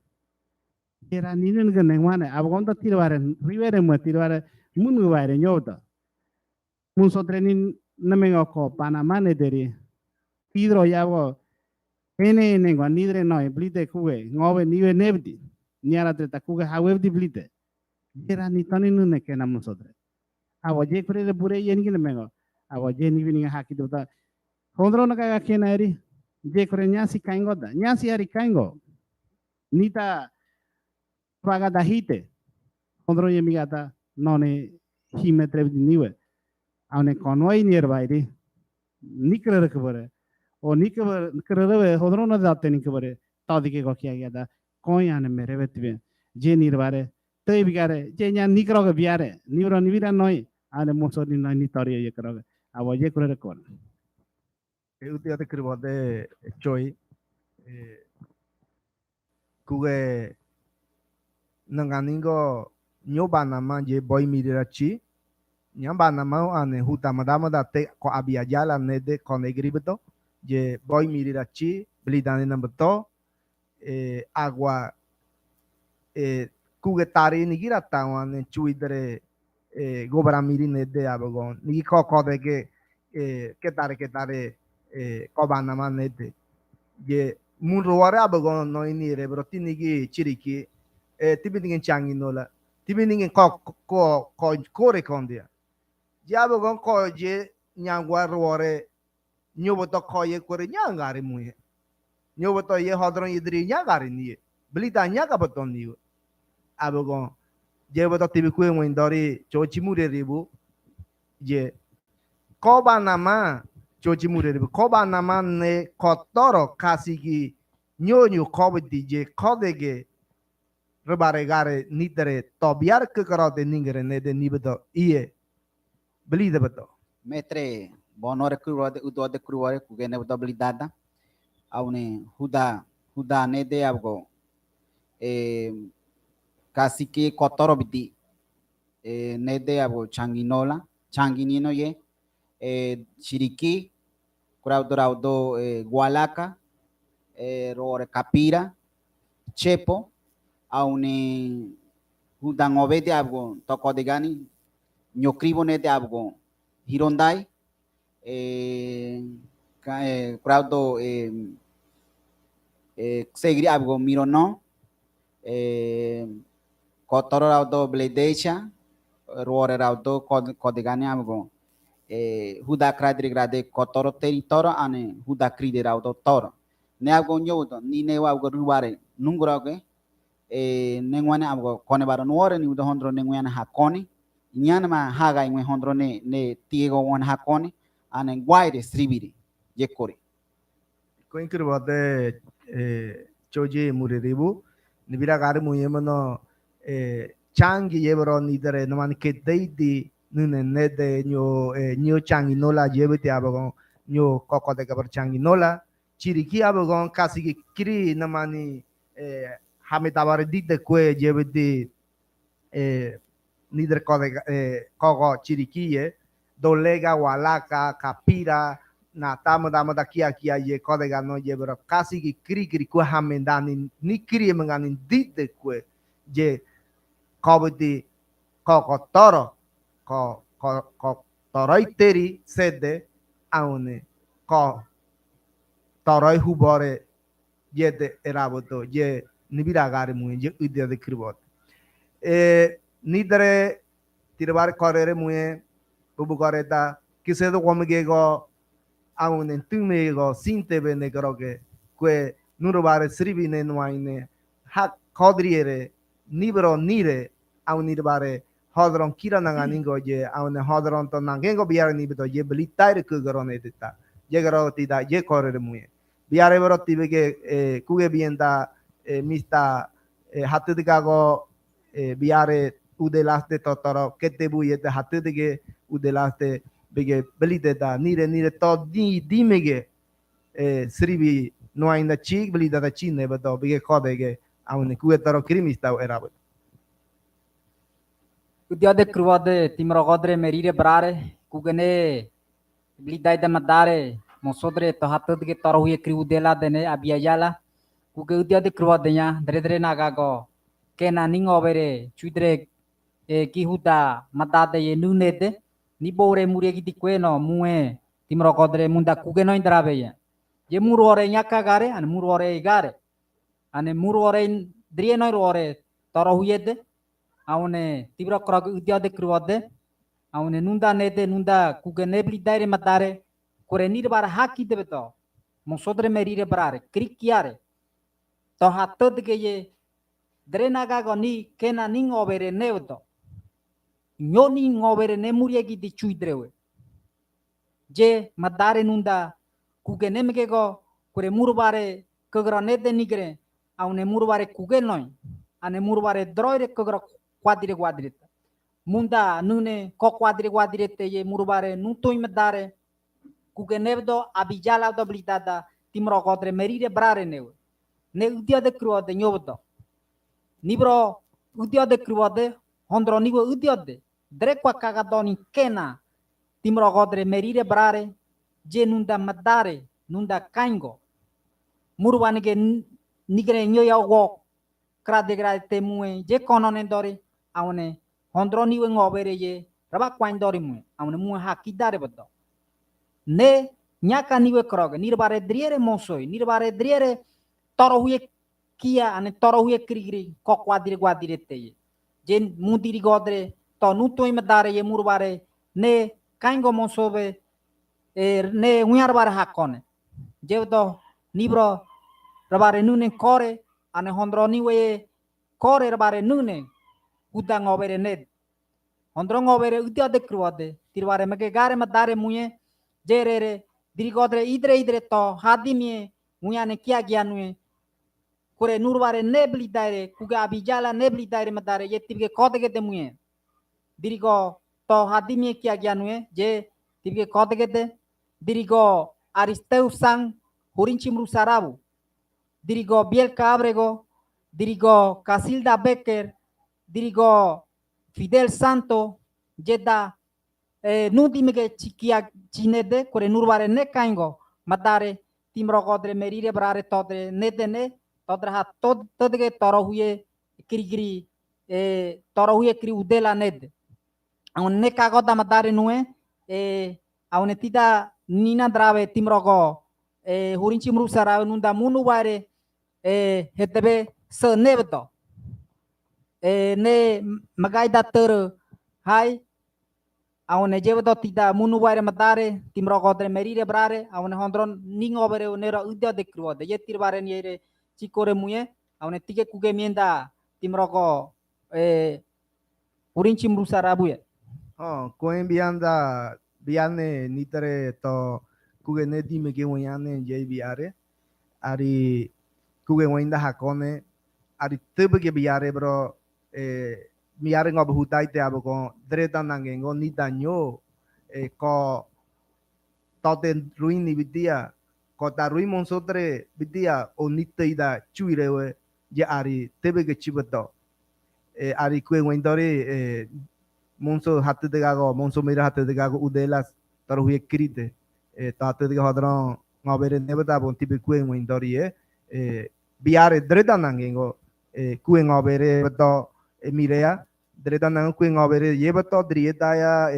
era ni ne ngane wane abgonda tirware rivere mo tirware munu bare nyoda musotrini namengo ko Panamá ne deri hidro ya wo ene nengo nidre noi blite kuwe ngobe niwe nebdi niara te takuge hawebdi blite era ni tani nu ne kena musodre awo je kure de bure yen gine mengo awo je ni vini haki dota hondro na ka kena eri je kure nyasi kaingo da nyasi ari kaingo nita paga da hite hondro ye migata none hime trebdi niwe awne konwai nearby ri nikre rekbare o nikre hondro na datte nikbare tadike go kiya da koyane mere betbe je nirbare tei bigare je nya nikro ge biare nibro nibira noi ane moso ni noi ni torio ye kro awo je kure rekon utia te kribo de choi kuge nanganingo nyoba nama je boy mirirachi nyamba nama ane huta madama te ko abia jala ne de ko negribeto je boy mirirachi blidane nambeto agua kuge tari ni gira tawan chuidre gobra miri ne de abagon ni ko de ke tare ko banama ne de je mun roare abagon no ini re bro tinigi chiriki tibidingen changi nola tibidingen ko rekondia je abagon ko je nyangwa roare nyoboto ko ye kore nyangari muye nyoboto ye hodron yidri nyangari ni blita nyaga baton ni abagon je boto tibiku en dori chochimure ribu je ko banama chochimure ribu ko banama ne kotoro kasigi nyonyu kobdi je kodege rebare gare nitere tobiar ke karote ningere ne de nibedo iye blida beto metre bonore kruade udode kruare kugene beto blidada aune huda ne de abgo kasi que kotoro biti ne de abgo changinola changinino ye chiriqui raudo gualaca rore capira chepo aune hudan obede abgo toko de gani ñokribo ne de abgo hirondai raudo segri abgo mirono kotoro raudo bledecha rore raudo kodegani abgo huda kradri grade kotoro teritoro ane huda kride raudo toro ne abgo nyodo ni ne abgo ruare nungroge nengwane abgo kone baro nuore ni udo hondro nengwane hakoni nyana ma haga ingwe hondro ne tiego won hakoni ane guaire sribiri yekore ko inkribo de choje muriribu nibira gare muyemano changi yebro nidere nomani kedeidi nune nede nyo changi nola yebete abagon nyo koko de gabar changi nola chiriki abagon kasigi kiri nomani hametabare dite kwe yebete nidere koko chiriki ye dolega walaka kapira na tama kia ye kodega no yebro kasigi kiri kwe hamendani ni kiri mengani dite kwe je kobdi koko toro ko toroi teri sede aune ko toroi hubore yede eraboto ye nibira gare mu je udia de kribot nidere tirbar korere mu bubu koreta kisedo komge go aune tume go sinte bene groge kwe nurubare sribine noine hak kodriere nibro nire auniribare hodron kira nanganingo je aune hodron to nangengo biare nibeto je belitaire kugarone dita je garo tida je korere muye biare bero tibege kuge bienda mista hatudikago biare udelaste totoro ketebu yete hatudige udelaste bege belite da nire to di mege sribi no ainda chi belida da chine beto bege kodege aune kuetoro krimista era Udiode cruode timro godre merire brare kugene blidai da madare mosodre to hatudge torohuye kriudela dene abiayala kuge udiode cruode nya dre naga go kena ningo bere chudre kihuda madade ye nunede ni bore murie gidi kweno mue timro godre munda kuge no indrabe ye muru ore nyaka gare an muru ore igare ane muru ore drie no ore torohuyede aune tibro krog udiode cruode aune nunda nede nunda kuge nebli daire matare kore nirbar haki debeto mosodre merire brare krikiare to hatod ge ye drenaga goni kena ning obere nevdo nyoni ngobere ne muriegi di chuidrewe je matare nunda kuge nemge go kore murbare kagra nede nigre aune murbare kuge noy ane murbare droire kagra quadire munda nune ko quadire te ye murbare nuto imdare kuge nevdo abijala do blidada timro godre merire brare ne udia de cruode nyobdo nibro udia de cruode hondro nibo udia de dre kwa kagadoni kena timro godre merire brare je nunda madare nunda kaingo murwanige nigre nyoya wo krade grade temue je kononendori aune hondro niwe ngobere ye raba kwaindori mue aune mue hakidare bodo ne nyaka niwe kroge nirbare driere mosoi nirbare driere torohuye kia ane torohuye krigri ko quadire te je mudiri godre to nuto imdare ye murbare ne kaingo mosobe ne uyarbare hakone jevdo nibro rabare nune kore ane hondro niwe kore rabare nune udang obere ned hondro ngobere udia de kruade tirware mege gare madare muye jerere dirigodre idre to hadimie muyane kia gianue kure nurware nebli daire kuga abijala nebli daire madare yetibge kodege de muye dirigo to hadimie kia gianue je tibge kodege de dirigo Aristeus sang hurinchimru sarabu dirigo Biel Cabrego dirigo Casilda Becker dirigo Fidel Santo jeda nudimege chikia chinede kore nurware ne kaingo madare timro godre merire brare todre nedene todre ha todge torohuye krigri torohuye kri udela ned aun ne kagoda madare nue aun tida nina drave timrogo hurinchi mrusara nunda munu ware hetebe se nebdo ne magaida ter hai aune jevdo tida munu ware madare timro godre merire brare aune hondron ningo bere nero udia de kruode yetir bare niere chikore muye aune tige kuge mienda timro go urinchi mrusara buye koen bianda biane nitere to kuge ne dime ke wonyane je biare ari kuge wonda hakone ari tebe ke biare bro miare ngob hutai te abo ko dreta nange ngo ni danyo ko toten ruini bidia ko ta rui monsotre bidia o niteida chuirewe je ari tebe ke chibato ari kue wendore monso hatte de gago monso mira hatte de gago udelas tar huye krite ta hatte de hodron ngobere nebata bon tibe kue wendori biare dreta nange ngo kue ngobere beto mirea dreta nang kue ngobere ye beto drieta ya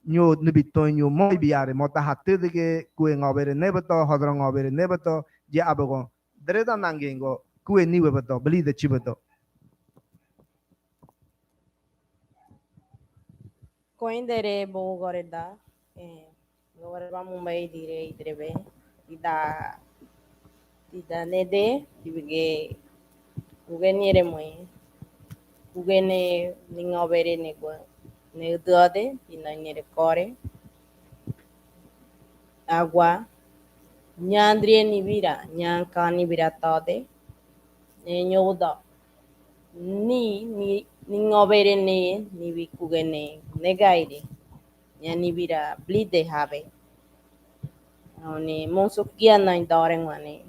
nyo nubito nyo moi biare mota hatte de ke kue ngobere nebeto hodron ngobere nebeto je abago dreta nange ngo kue niwe beto beli de chibeto Coindere bo goreda goreba Mumbai dire idrebe tida nede tibige ugeniere moi ugene ningobere negwa ne uduade tinaniere core agua nyandrie nibira nyankani bira tode nyoda ni ngobere ni vi kugene negaire ya ni vira blide habe ni monso kia na indoreng mane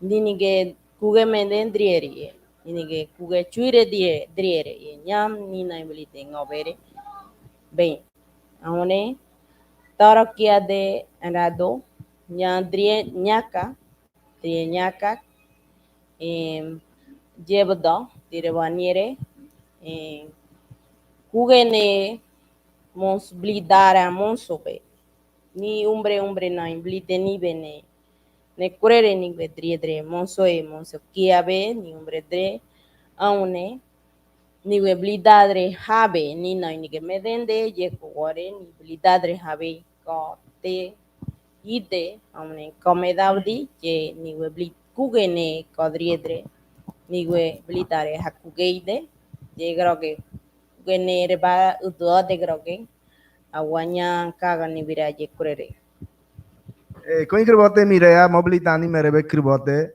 ni ge kuge menden drieri ni ge kuge chuire die drieri nyam ni na blide ngobere bem aone toro kia de anado nya drie nyaka jebdo dire vaniere kugene mons blidare monso be ni umbre na blide ni bene ne kurere ni bedriedre monso kia be ni umbre dre aune ni we blidadre habe ni na ni ge medende je kore ni blidadre habe ko te ide aune komedavdi je ni we blid kugene kodriedre ni we blidare hakugeide je groge kugene reba udo de groge awanya kaga ni viraje kurere Coin kribote mirea mobilitani merebe kribote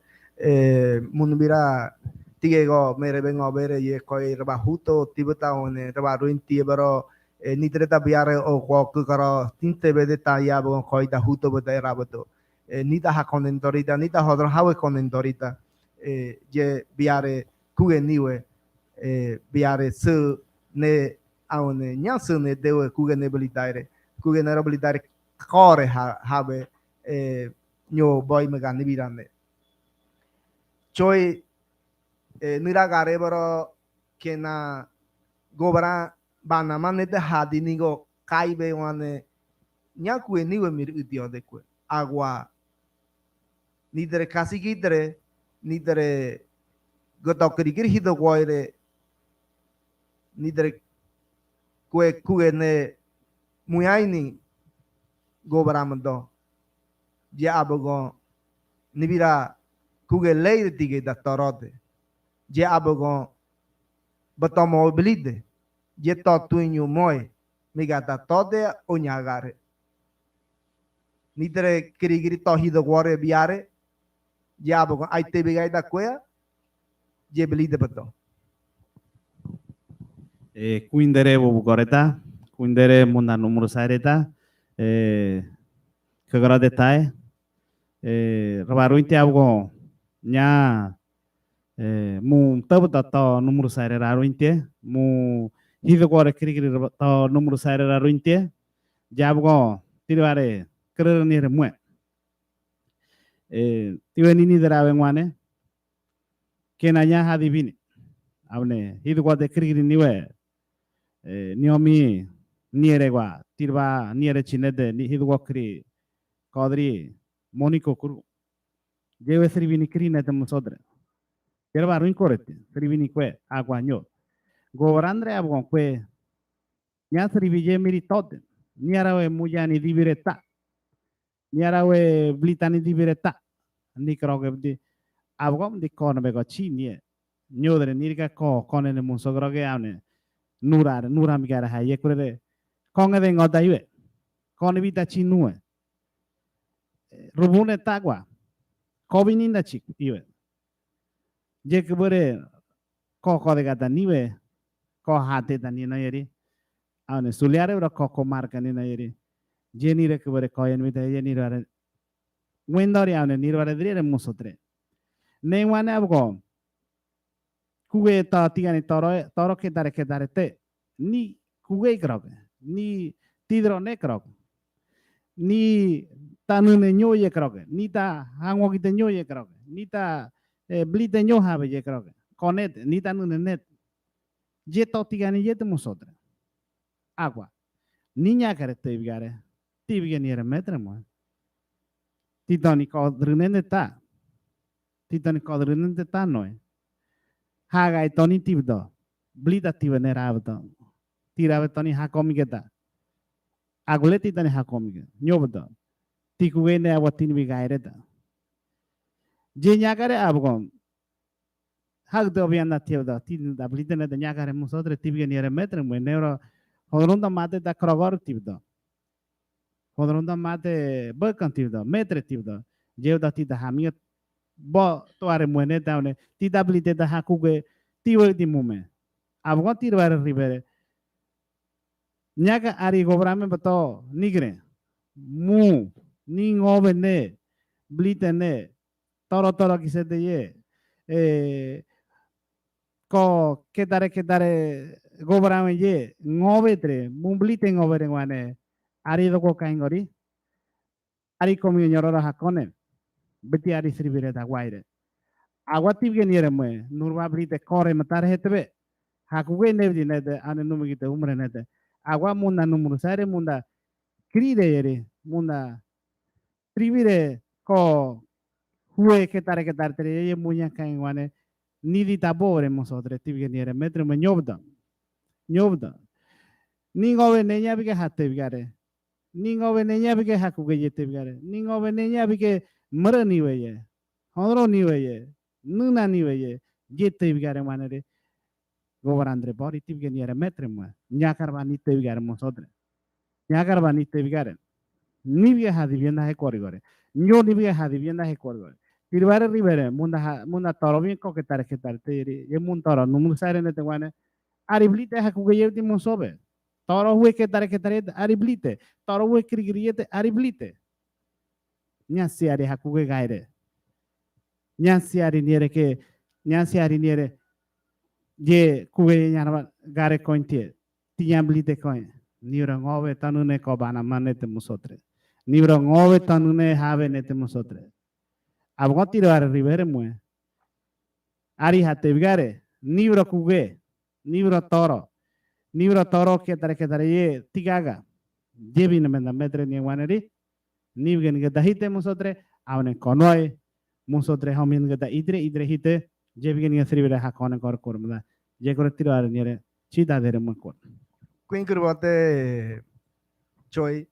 munbira tigego merebe ngobere ye koi reba huto tibeta one reba ruin tiebero nitreta biare o ko karo tinte bede ta ya bo koi da huto bede rabato nita ha konentorita nita hodro hawe konentorita je biare kuge niwe biare su ne aone nyasu ne dewe kuge ne bilitaire kuge ne bilitaire kore habe nyo boy megani birane choi nira gare baro kena gobra bana manete hadi nigo kaibe wane nyakue niwe mir udio de kue agua nidere kasi gidere nidere gotokri gir hido goire nidere kue kue ne muyaini gobra mando je abogon nibira kuge leire tige da torode je abogon batomo blide je to tuinyu moy migata tode onyagare nitere kirigiri to hido gore biare je abogon aite bigai da kwea je blide bato kuindere bobu goreta kuindere munda numero sareta kagara detail rabaru inte algo nya mu tabu to numero sare raru inte mu hido gore kirigiri to numero sare raru inte jabgo tirare krer ni remue tiweni ni derawe ngwane kenanya hadibini abne hido gore kirigiri niwe niomi niere gua tirba niere chinede ni hido gore kodri Mónico Kuru. Debe ser vinicrina de nosotros. Quiero barro incorrecto. Ser vinicue, aguaño. Gobrandre aguanque. Ya se riville miritote. Ni arawe muyani divireta. Ni arawe blitani divireta. Ni creo que di. Abgom di con me gochini. Nyodre nirga ko con el muso groge amne. Nura migara haye kurere. Con de ngota iwe. Con vita chinue. Rubune tagua. Kobininda chik iwe. Je kebere ko de gata niwe ko hate tani na yeri. Aune suliare bro ko marka ni na yeri. Je ni re kebere ko yen mita je ni re. Wendori aune ni re dire musotre. Ne wane abgo. Kuwe ta tigani toro ke dare te. Ni kuwe kroge. Ni tidro ne kroge. Ni tanune nyoye kroge. Ni ta hango kite nyoye kroge. Ni ta blite nyo habe je kroge. Konet ni tanune net. Je to tigani je te musotre. Agua. Niña kare te bigare. Ti bigani era metre mo. Ti toni ko drunende ta. Ti toni ko drunende ta noe. Haga e toni tibdo. Blita tibene rabdo. Ti rabe toni hakomigeta. Aguleti tani hakomige. Nyobdo. Ti kuwene awatin bigaire ta. Je nyagare abgom. Hag do bianda tibdo. Ti da blitene de nyagare musotre ti bigani era metre mo. Neuro hodronda mate da krogor tibdo. Hodronda mate bekan tibdo. Metre tibdo. Je da ti da hamia bo toare moene taune. Ti da blite da hakuge tiwe di mume abgo tirware ribere nyaga ari gobrame bato nigre mu ni ngove ne blite ne toro toro kisete ye ko ketare gobrame ye ngove tre mumblite ngove rengwane ari do ko kaingori ari komi nyorora hakone beti ari sribire da waire agua tibge niere mwe nurba blite kore matar hetbe hakuge nevdi nede ane numigite umre nede agua munda numuru sare munda kride yere munda tribire ko hue ketare tere ye munya kaingwane nidi tabore mosodre tibge niere metre me nyobda ningove nenya bige hatte bigare ningove nenya bige hakuge yete bigare ningove nenya bige mrani weye honro ni weye nuna ni weye yete bigare manere gobarandre bori tibge niere metre mo nyakar bani te bigare mosodre nyakar bani te bigare ni bige hadi vienda he korigore nyo ni bige hadi vienda he korigore tirvare ribere munda toro bien ko ketare te ye mun toro numur sare ne te wane ariblite hakuge yeti mosobe toro hue ketare ariblite toro hue krigriete ariblite nyasi ari hakuge gaire nyasi ari niere je kuge nyarba gare kointie tiamblite koin nibra ngove tanune ko bana manete musotre nibra ngove tanune have nete musotre abgo tirvare ribere mue ari hate bigare nibra kuge nibra toro ketare ye tigaga jebi ne menda metre ni waneri nibgen ge dahite musotre avne konoi musotre homin ge da idre hite jebi ge sribere hakone kor kormda je kor tirare niere chida dere makon Queen bote choi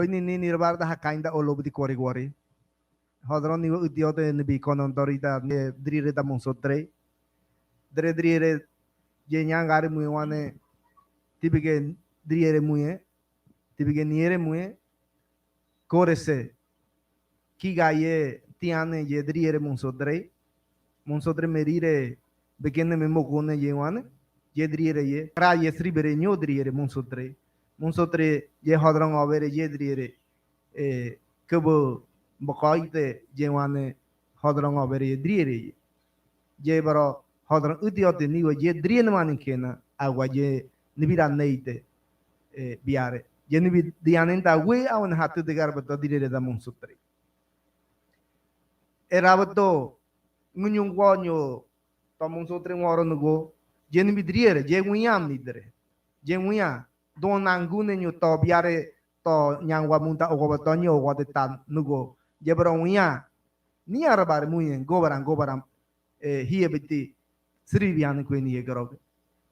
ni nirbar da hakainda olobdi korigori hodron ni udiote ni bi konon dorita ne drire da monsotre drire je nyangare muwane tibige drire muye tibige niere muye korese kiga ye tiane ye drire monsotre merire begenne me mogone ye wane ye drire ye ra ye sribere nyo drire monsotre ye hodron overe ye drire kebo bokoite je wane hodron overe ye drire ye baro hodron udiote niwe ye drine mani kena agwa ye nibira neite biare ye nibi dianenta we awan hatu degar bato drire da monsotre erabato ngunyung wonyo to monsotre ngoro nugo je nibi drire je nguyam nidre je nguya don nangune nyu to biare to nyangwa munta ogobato nyo wade tan nugo je baro nguya ni arabar muyen gobaram hiye biti sri bian ko ni garog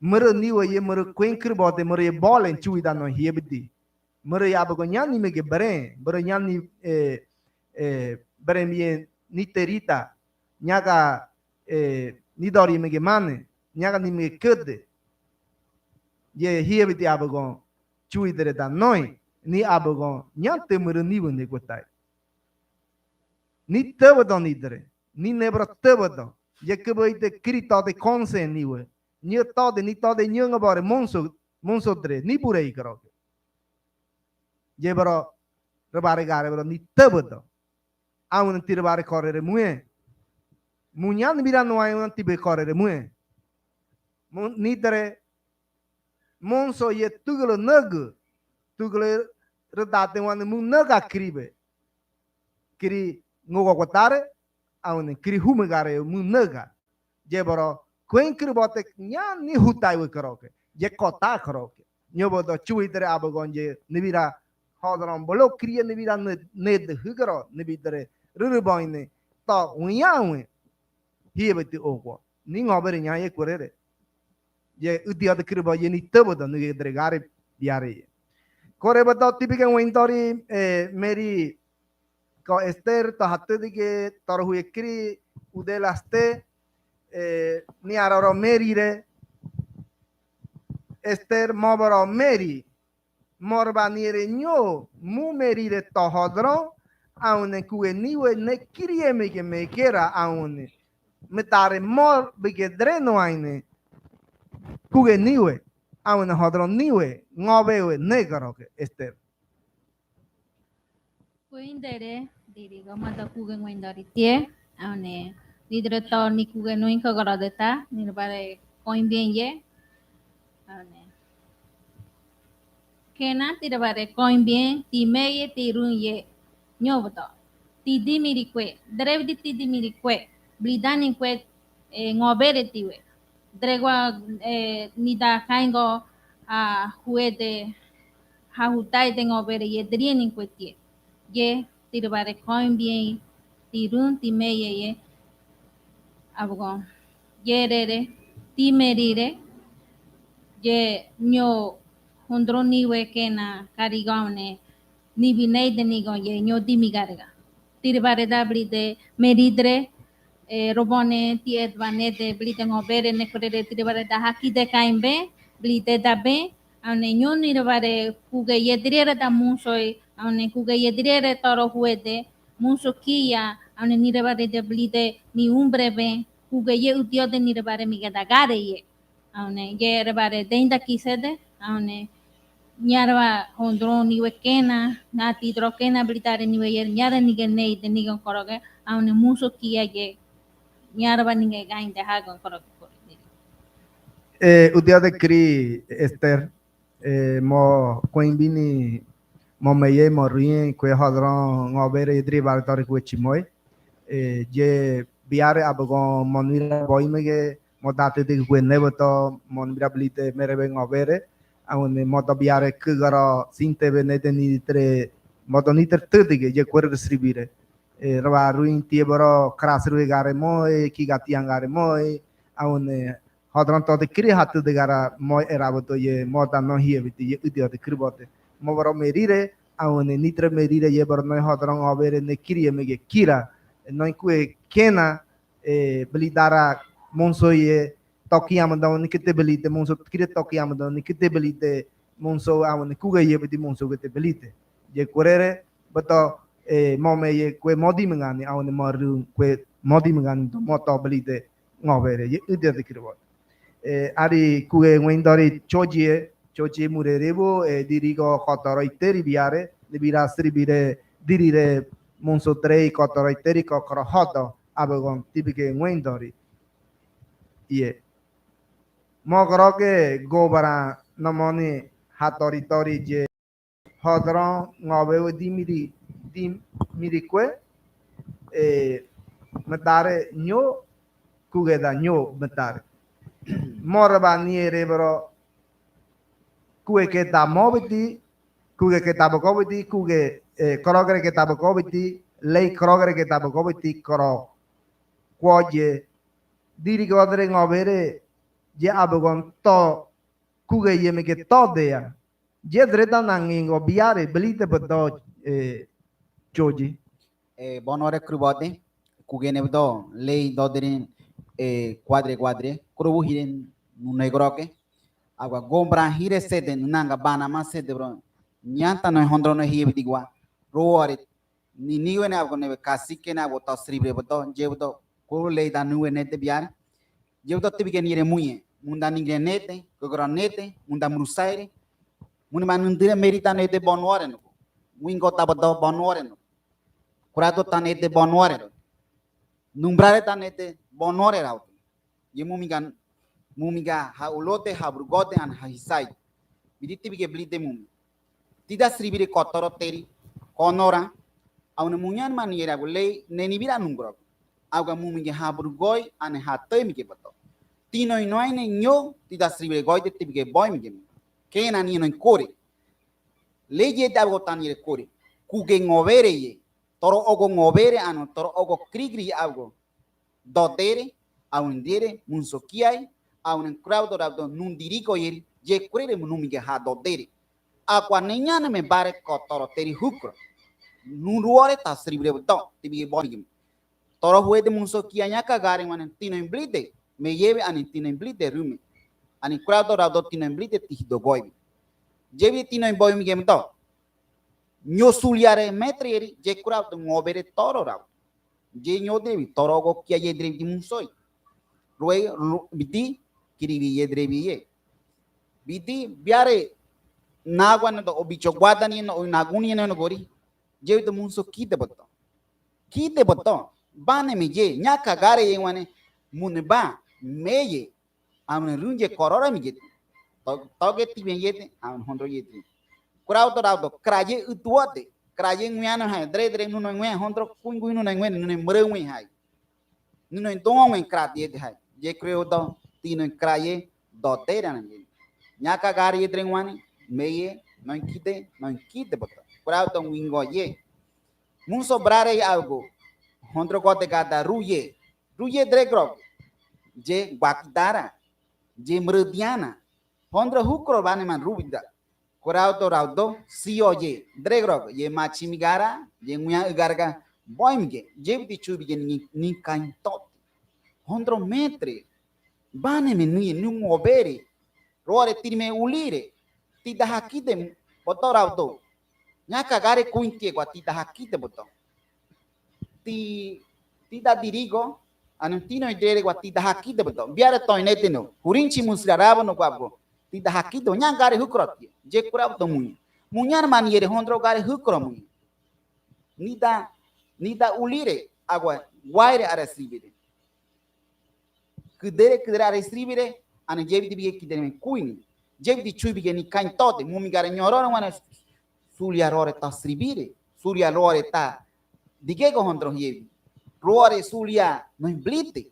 mer ni wo ye mer kwen krbote mer ye bolen chui da no hiye biti mer ya bago nyani mege bare nyani bare mi ni terita nyaga ni dori mege mane nyaga ni mege kede ye hiye biti abago chui dere da noi ni abago nyante mer ni wonde gotai ni tebado ni dere ni nebro tebado ye keboite krito de konse niwe ni to de nyunga bare monso dre ni purei karo ye baro rabare gare baro ni tebado aun tirabare correre mue munyan mirano ai un tibe correre mue ni dre monso ye tuglo nug tuglo redate wan mun naga kribe kri ngogo kotare aun kri humagare mun naga je baro kwen kribote nya ni hutai we karoke je kota karoke nyobodo chui dre abagonje nibira hodron bolo kriye nibira ned hugaro nibidre ruruboine to unyawe hiebeti ogwo ni ngobere nya ye korere ye udia de kribo ye ni tebodo ni dre gare biare kore bato tipike wintori meri ko ester to hatte dige tor huye kri udelaste ni araro merire ester moboro meri morbanire nyo mu merire tohodro aune kue niwe ne kirieme que me kera aune metare mor bige dreno aine kuge niwe awne hodron niwe ngobewe negaro ke Esther Kuindere dirigo mata kugen wendari tie ane lidre to ni kugen noin ko garadeta ni bare coin bien ye ane kena tira bare coin bien ti meye ti run ye nyoboto ti di miri kwe drev di ti di miri kwe blidani kwe ngobere tiwe dregwa ni da kaingo a huete ha hutai de ngobere ye drienin kwe tie ye tira bare coin bien ti run ti meye ye abgo ye rere ti merire ye nyo hundro niwe kena karigone ni binei de nigo ye nyo dimigarga tira bare da blide meridre robone ti edvane de blide ngobere ne korere tira bare da haki de kaimbe blide da be ane nyo ni bare kuge ye dire da musoi ane kuge ye dire toro huede muso kia ane ni bare de blide ni umbrebe kuge ye udio de ni bare mi da gare ye ane ye bare de inda kisede ane nyarwa hondro niwe kena nati dro kena blitare niwe yer nyara nige nei de nigon koroge ane muso kia ye nyarwa nige gain de hagon koroge o dia de cri Esther mo coimbini mo meye mo rien que hodron ngobere idri bartori ku chimoy je biare abago monira boimege mo date de ku nevoto monira blite merebe ngobere awne modo biare kugaro sinte benete ni tre modo ni ter tudige je quer distribuire rava ruin tieboro krasru gare mo ki gatiangare mo awne hodron to de kri hatu de gara mo eraboto ye moda no hiebiti ye udio de kribote mo boro merire awne nitre merire ye boro no hodron obere ne kri mege kira no kue kena blidara monso ye toki amado ni kete belite monso kire toki amado ni kete belite monso awne kuga ye beti monso kete belite ye kurere bato mome ye kue modi mengani awne maru kue modi mengani to moto belite ngobere ye udio de kribote ari kue ngwendori choji murerebo dirigo kotoro iteri biare libira stribire dirire monso 3 kotoro iteri kokoro hodo abagon tibike ngwendori ye mogoro ke gobara namoni hatori tori je hodron ngobe dimiri kue metare nyo kugeda nyo metare morba niere bro kue ke ta mobiti kuge ke ta bokobiti kuge krogere ke ta bokobiti lei krogere ke ta bokobiti kro kwoje diri godre ngobere je abagon to kuge yeme ke to dea je dreta nangingo biare belite bodo choji bonore krubode kugene bdo lei doderin quadre krubu hiren nunegroke agua gombra hire sede nanga bana ma sede bro nyanta no hondro no hiye bidigwa roare ni niwe na agone kasike na boto sribre boto jebdo ko lei da nuwe nete biar jebdo tibike nire muye munda ningre nete gogro nete munda mrusaire muni manundire merita nete bonware no wingo tabodo bonware no kurato tanete bonware no numbrare tanete bonware rauto ye mumiga ha ulote ha burgote an ha hisai biditi bige blite mumi tida sribire kotoro teri konora awne munyan maniera gule neni bira nungro awga mumiga ha burgoi an ha temike bato tino inoine nyo tida sribire goite tibige boy mige kena ni no kore leje dago tanire kore kuge ngovere ye toro ogo ngovere ano toro ogo krigri awgo dotere aundire munsokiai aun crowd do nun diriko yeri je kurere munumige ha dodere akwa nenyana me bare kotoro teri hukro nun ruore ta sribre do tibi bonigim toro huede munsokia nyaka gare manen tino imblite me yebe anin tino imblite rume anin crowd do tino imblite ti do boy jebi tino boy mi gem do nyo suliare metrieri je crowd ngobere toro ra je nyodre torogo kia ye drevi munsoi roe biti kiri ye drevi ye biti biare nagwan do obicho guadani no naguni no gori je to munso kite boto bane mi je nyaka gare ye wane munba meye amne runje korora mi je toge ti ben yete am hondro yete kurauto rauto kraje utuote kraje ngwiano hai dre nu no ngwe hondro kungu nu no ngwe nu mre ngwe hai nu no tongo ngwe krat yete hai je creo do tino kraje do tera nje nyaka gare yete ngwani meye no kite boto kurauto wingo ye mun sobrare algo hondro kote gada ruye dre grog je guakdara je mrediana hondro hukro bane man rubida kurauto raudo sio je dregrog ye machimigara je nguya garga boimge je biti chubige ni kain tot hondro metre bane me nu ngobere rore tirme ulire tida hakide boto raudo nyaka gare kuintie kwa tida hakide boto tida dirigo anutino idere kwa tida hakide boto biara toinete no hurinchi muslarabo no kwabo tida hakido nya gare hukroti je kurab to munyar maniere hondro gare hukromu nida ulire agua guaire ara sribire kudere ara sribire ana jebidi bige kidene kuini jebidi chubige ni kain tote mumi gare nyoro wana sulia rore ta sribire sulia rore ta dige go hondro yebi rore sulia no imblite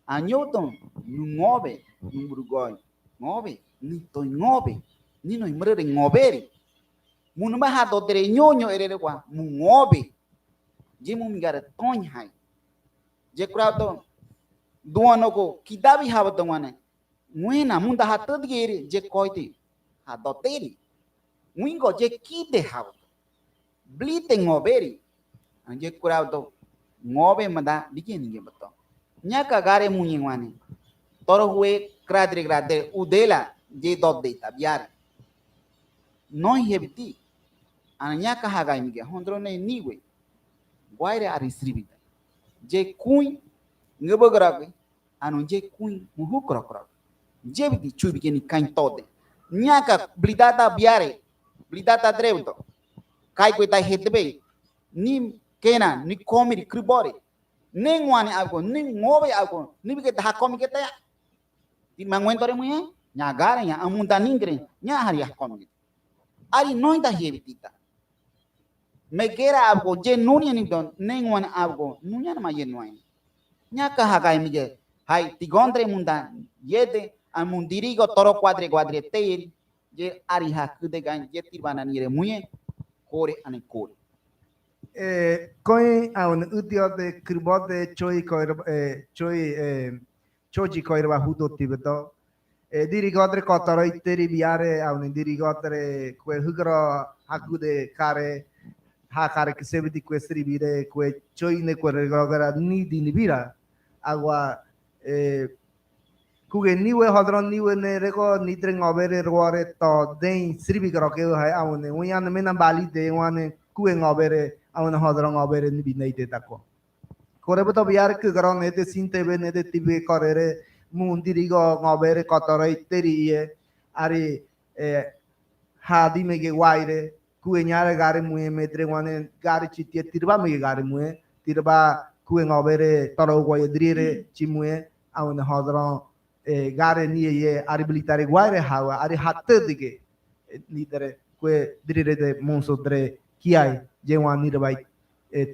anyoton ngobe numburgoy ngobe ni to ngobe ni no imrere ngoberi munuma ha do tere nyonyo erere kwa ngobe je mumi gare ton hai je krato duano ko kidabi ha to wane muena munda ha to digere je koite ha do teri wingo je kide ha blite ngoberi anje krato ngobe mada dikeni ge bato nyaka gare munyi wane toro hue grade udela je do data biar no hebti ananya ka hagai mige hondro ne niwe guaire arisribita je kui ngebograbe anu je kui muhu krokro je biti chubi ni kain tode nyaka blidata biare blidata dreuto kai ko ta hedbe ni kena ni komiri kribore nengwani algo ni ngobe algo ni bige ta komi keta ya di mangwentore muye nyagara nya amunta ningre nya hari komi ari noita hebitita megera algo je nunia ni don nengwani algo nunya ma ye noin nyaka hagai mige hai tigondre munda yede amundirigo toro quadre teiri je ari hakude gan je tirbana nire muye kore ane kore Koi aun utio de kribote choi choji koirba hudo tibeto dirigotre kotoro iteri biare aun dirigotre kue hugro hakude kare ha kare kisebiti questri bire kue choi ne kue regogara ni dinibira agua kuge niwe hodron niwe ne rego nitre ngobere roare to den sribi groke hai aun uyan mena bali de wane kuge ngobere aun hodron ngobere ni binaite tako kore beto biar ke gron ete sinte be ne de tibe korere mundirigo ngobere kotoro iteri ye ari hadi mege waire kuge nyare gare muye metre wane gare chitie tirba mege gare muye tirba kuge ngobere toro goye drire chimue aun hodron gare nie ye ari militare guaire hawa ari hatte dige lidere kue drire de monso dre kiai jewan nirbai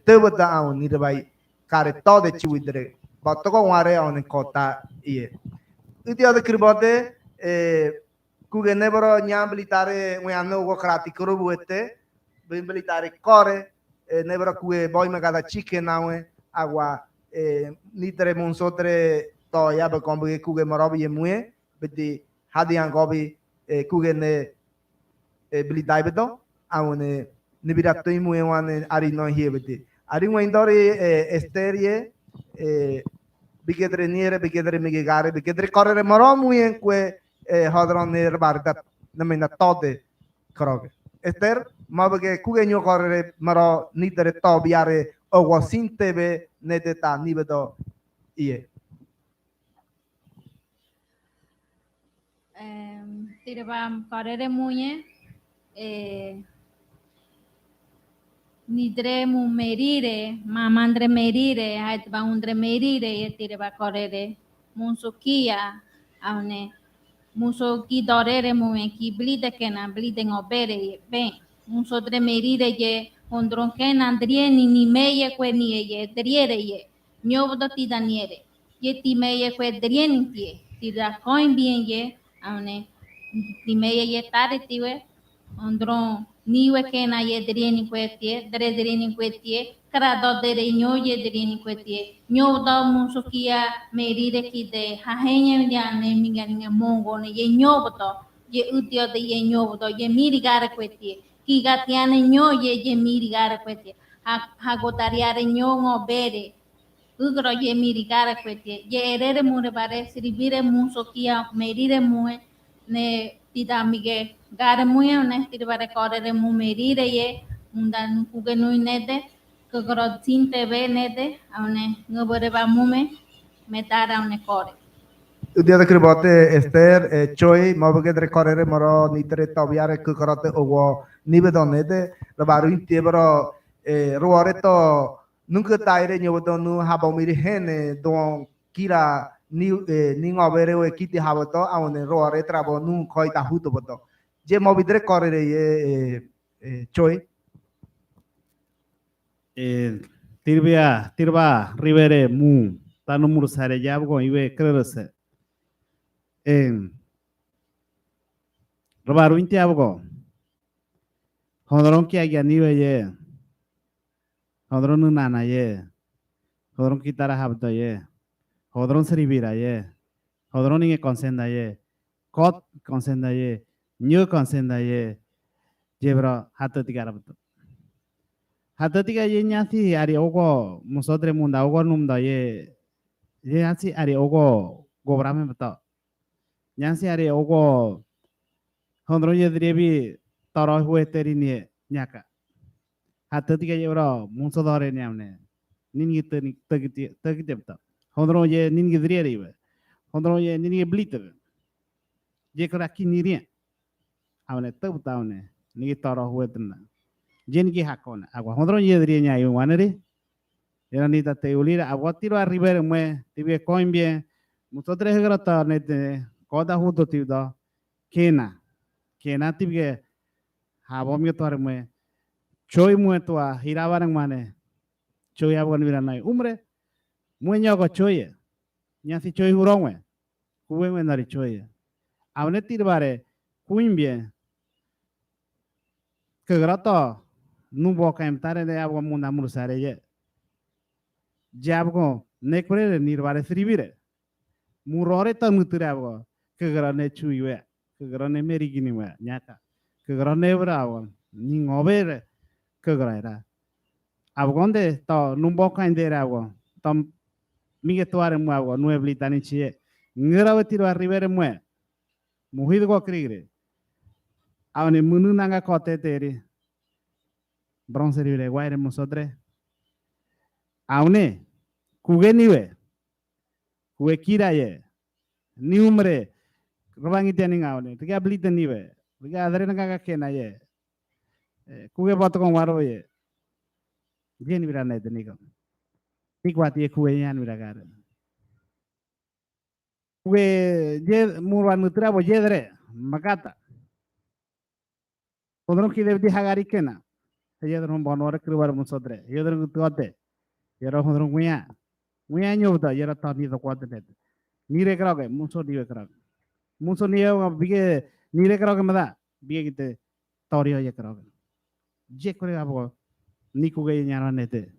tebata aun nirbai kare to de chiwidre botoko ware aun kota ie idio de kribote kuge nebro nya militare weano go krati krobuete militare core nebro kue boy magada chicken awe agua nitre monsotre to ya be kombe kuge morobi ye mue beti hadi an gobi kuge ne bilidai beto awone ne biratto i mue wane ari no hie beti ari wendori esterie bigedre niere bigedre migare bigedre correre moro mue kue hodron ner barda namena tode kroge Esther, ma porque kugenyo correre maro nitere to biare o wasin tebe neteta nibedo ie. Tirba correre muñe, nidre mu merire, mamandre merire, haitba undre merire, ye tirba correre, munsukia, aune, musuki dorere mume ki blide kena, blide ngobere, ye ben, musodre merire ye, undron kena, drieni ni meye kwe ni ye, driere ye, nyobodo ti daniere, ye ti meye kwe drieni tie, tira coin bien ye, aune, ti meye ye tare tiwe, ondron niwe kena ye drieni kwetie, drieni kwetie, krado dere nyo ye drieni kwetie, nyo do musukia merire ki de hahenye ya ne minga mongo ne ye nyoboto, ye utio de ye nyoboto, ye mirigare kwetie, ki gatiane nyo ye mirigare kwetie, ha gotariare nyo ngobere, ugro ye mirigare kwetie, ye erere mure bare siribire musukia merire mue, ne tida mige gare muye ne tiribare korere mu merire ye undan kugenui nede kogro tinte be nede aune ngobore ba mume metara aune kore Udia de kribote Esther choi ma porque de correre maro nitere to biare kukarate o nibedo nete la baru intie baro ruore to nunca taire nyobodo nu habomiri hene don kira ni ni ngobere we kiti haboto aune ruore trabo nu koi ta huto boto je mo bidre correre ye choi tirba ribere mu tanu mursare jabgo iwe krerse robaru inte abgo hodron ki agya niwe ye hodron nu nana ye hodron kitara habdo ye hodron seribira ye hodron inge consenda ye kot consenda ye nyu consenda ye jebra hatatikara bto hatatika ye nyasi ari ogo musodre munda ogo numda ye nyasi ari ogo gobrame bto nyasi ari ogo hondro ye drebi taro hue terini nyaka hatatika ye bro musodore nyamne ningi tagiti bto hondro ye ningi drieri hondro ye ningi blite je kra kiniri awne tabta awne ningi taro hue tena jengi hakona agua hondro ye drie nya yu wanere era ni ta te ulira agua tiro arribere mue tibe coin bien musodre hegrata nete koda hudo tido kena tibe habomio tore mue choi mue toa hirabarang mane choi abon viranai umre mue nyago choi nyasi choi hurongwe kuwe me nari choi awne tirbare kuin bien kegrata nubo kaim tare de abgo munda mursare ye jabgo nekure nirbare sribire murore ta muture abgo kegrane chuiwe kegrane merigini we nyaka kegrane bravo ni ngobere kegraira abgonde to numbo kaim de abgo tom mige tuare mu abgo nuebli tani chie ngerawe tiro arribere mue muhidgo krigre awne munu nanga kote teri bronze ribere guaire musodre awne kugeniwe kuwe kira ye ni umre robangi teni ngawne tiga blite niwe tiga adre nanga kena ye kuwe boto kon waro ye geni birana teni ko tikwati ye kuwe yan biragare kuwe je murwan mutra bo jedre makata podron ki devdi hagari kena yedron bonore kribar musodre yedron tuate yero hodron guya nyobda yero tani do kwate net nire krage muso diwe krage muso niye bige nire krage mada bige kite torio ye krage je kore abo niku ge nyara nete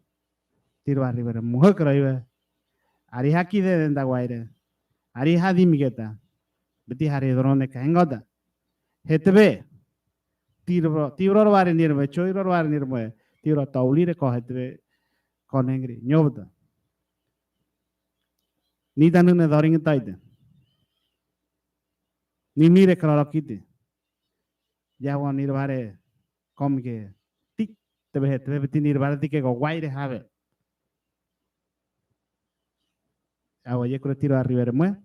tirwa ribere muho kraiwe ari haki de denda guaire ari hadi migeta beti hari drone kahengoda hetebe tibro bare nirme choiro bare nirme tibro taulire ko hetebe konengri nyobda ni tanune doring taide ni mire kraro kite jawa nirbare como que tik te tinir barati que go guaire have agua ye creo tiro arriba mue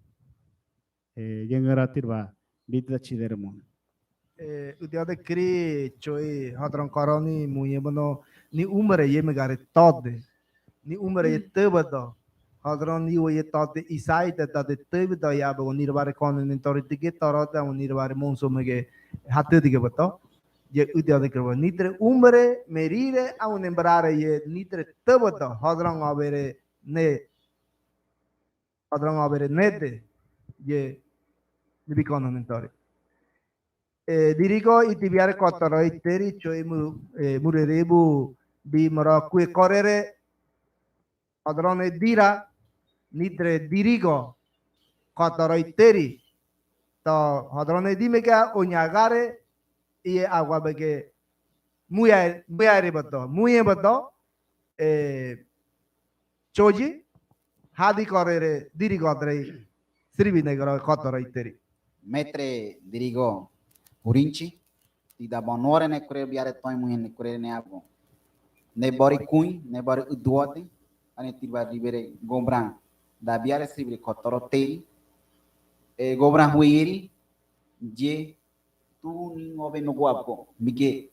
yengara tirba bita chidermo udia de kri choi hadron koroni muye bono ni umre ye megare tode ni umre ye tebado hadron ni ye tode isai de tode tebado ya bo nirbare kon ni toriti ke torota un nirbare monso mege hatte dige bato ye udia de kro nitre umre merire a un embrare ye nitre tebado hadron avere nede ye ni kono ni tori dirigo itibiare kotoro iteri choi murerebu bi mara kue korere adrone dira nitre dirigo kotoro iteri to adrone dimega onyagare ie agua bege muy arribato muy bato choji hadi korere dirigo adrei sribi negro kotoro iteri Metre dirigo Urinchi, ti da bonore ne kure biare toy mu ne kure ne abo. Ne bori kuin, ne bori uduote, ane ti ba libere gombran. Da biare sibri kotoro tei. E gombran huiri, je tu ni ngove no guapo. Mige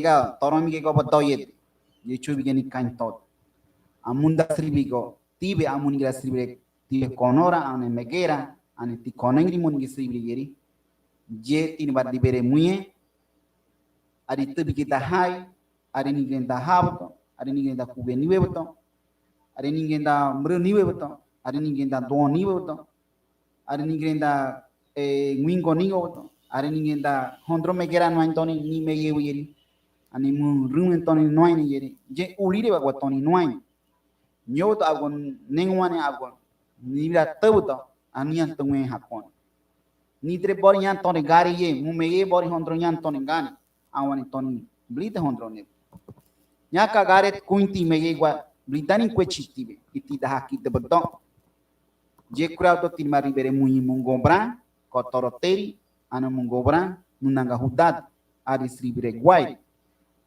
ga toro mige go botoyet. Je chu bige ni kain tot. Amunda sibri go tibe amunigra sibri tibe konora ane megera ane ti konengri mungi sibri geri. Je tin bar libere muye ari tebi kita hai ari ninguém da habuto ari ninguém da kube niwe buto ari ninguém da mru niwe buto ari ninguém da don niwe buto ari ninguém da wingo niwe buto ari ninguém da hondro megera no antoni ni meye yeri ani mu rum antoni no ani yeri je ulire ba toni no ani nyoto agon nengwane agon ni da tebuto ani antongwe hakon nitre bori yan toni gari ye mumeye bori hondro yan toni gani awani toni blite hondro ne nyaka gare kuinti meye gwa blitani kwechitibe iti da haki de bodon je kurauto tin mari bere muyi mungombra kotoroteri ana mungombra nunanga hudad ari sribire gwai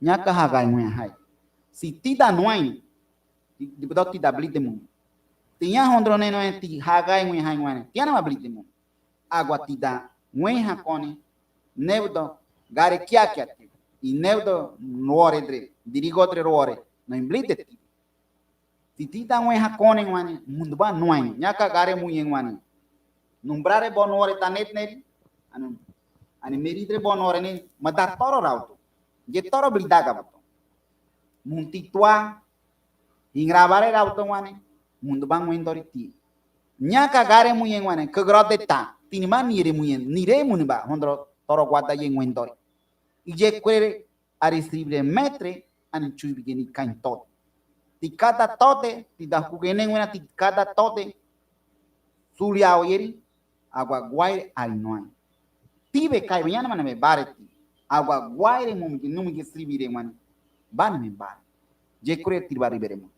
nyaka hagai mwe hai si tida noai di bodot tida blite mun tinya hondro ne no ti hagai mwe hai mwe tiana ma blite mun agua tida ngwen hakone nevdo gare kia i nevdo nuore dre dirigo dre ruore no imblite ti tida ngwen hakone ngwane mundba noai nyaka gare muye ngwane numbrare bonore tanet neri ani meridre bonore ne mada toro rauto je toro blidaga bato muntitwa ingravare rauto ngwane mundba ngwen doriti nyaka gare muye ngwane kagrode ta tinima nire muyen nire muniba hondro toro guata yen wendori ije kwere ari sribre metre ani chubi geni kain tot ti kada tote ti da kugene ngwana ti kada tote sulia oyeri agua guaire ari noai tibe kai mañana mana me bareti agua guaire mumki numki sribre ngwana bana me bar je kwere tiribari beremo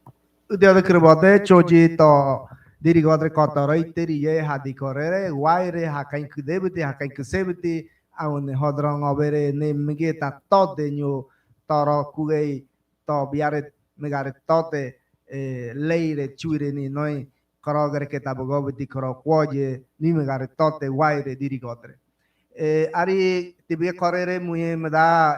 udia kribode choji to dirigo adre kotoro iteri ye hadi korere waire hakain kudebiti hakain kusebiti awne hodron obere ne migeta tode nyu toro kugei to biare megare tote leire chuire ni noi korogere ke tabogobiti koro kwoje ni megare tote waire dirigo adre ari tibie korere muye meda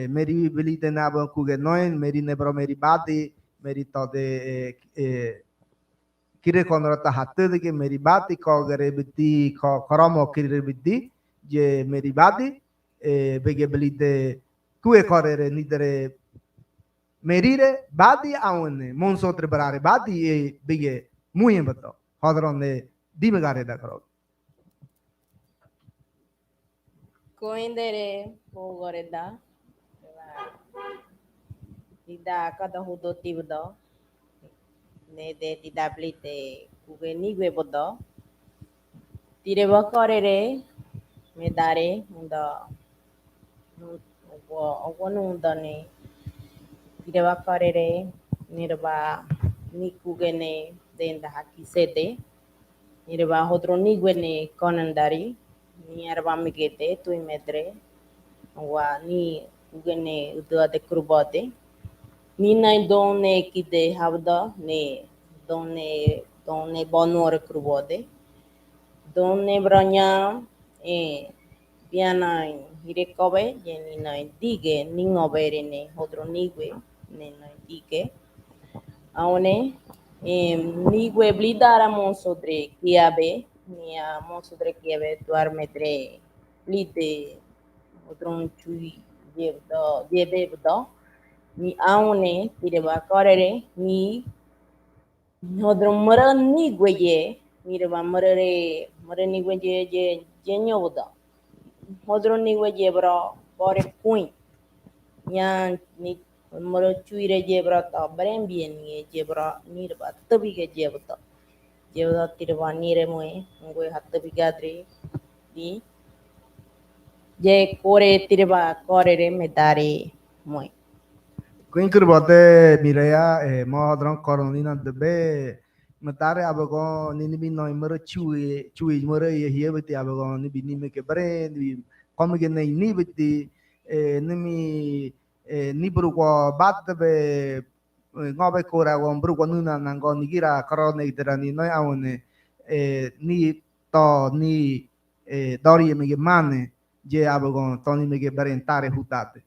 meri bilite nabo kuge noi meri nebro meri bati meri tode kire konrata hatte de ke meri bati ko gare biti ko koramo kire biti je meri bati bege belite kue korere nidere merire bati aune monso trebrare bati e bege muy bato hodronne dimegare da kro Koindere pogoreda ida kada hudo tibdo ne de tidablite kugeni gue bodo tire bakorere medare munda ogonu undane tire bakorere nirba ni kugene denda hakisete nirba hodro ni gwene konandari ni arba migete tu medre wa ni ugene uda de kurbote ni nai donne kide havda ne donne bonore kurbote donne branya bianai hirekobe jeni nai dige ningobere ne hodro nigue ne nai dige aone nigue blidara monsodre kiabe nia monsodre kiabe duarmedre blide hodron chui jebdo ni aone tireba korere ni hodron mara nigue ye mireba mara nigue je jenyoda hodron nigue je bro bore point nya ni mara chui re je bro ta brem bien ni je bro nirba tabi ge je bro jewda tireba nire moe ngoi hattabi gadre di je kore tireba korere medare moe Queen kurbote mireya mo dron koronina debe matare abago nini bin no imero chui moro ye hiebeti abago ni bin ni ke bare ni komige nei ni beti nimi ni brugo batbe ngobe kora gon brugo nuna nango nigira korone idrani no awone ni to ni dori me mane je abago toni me ke bare tare hutate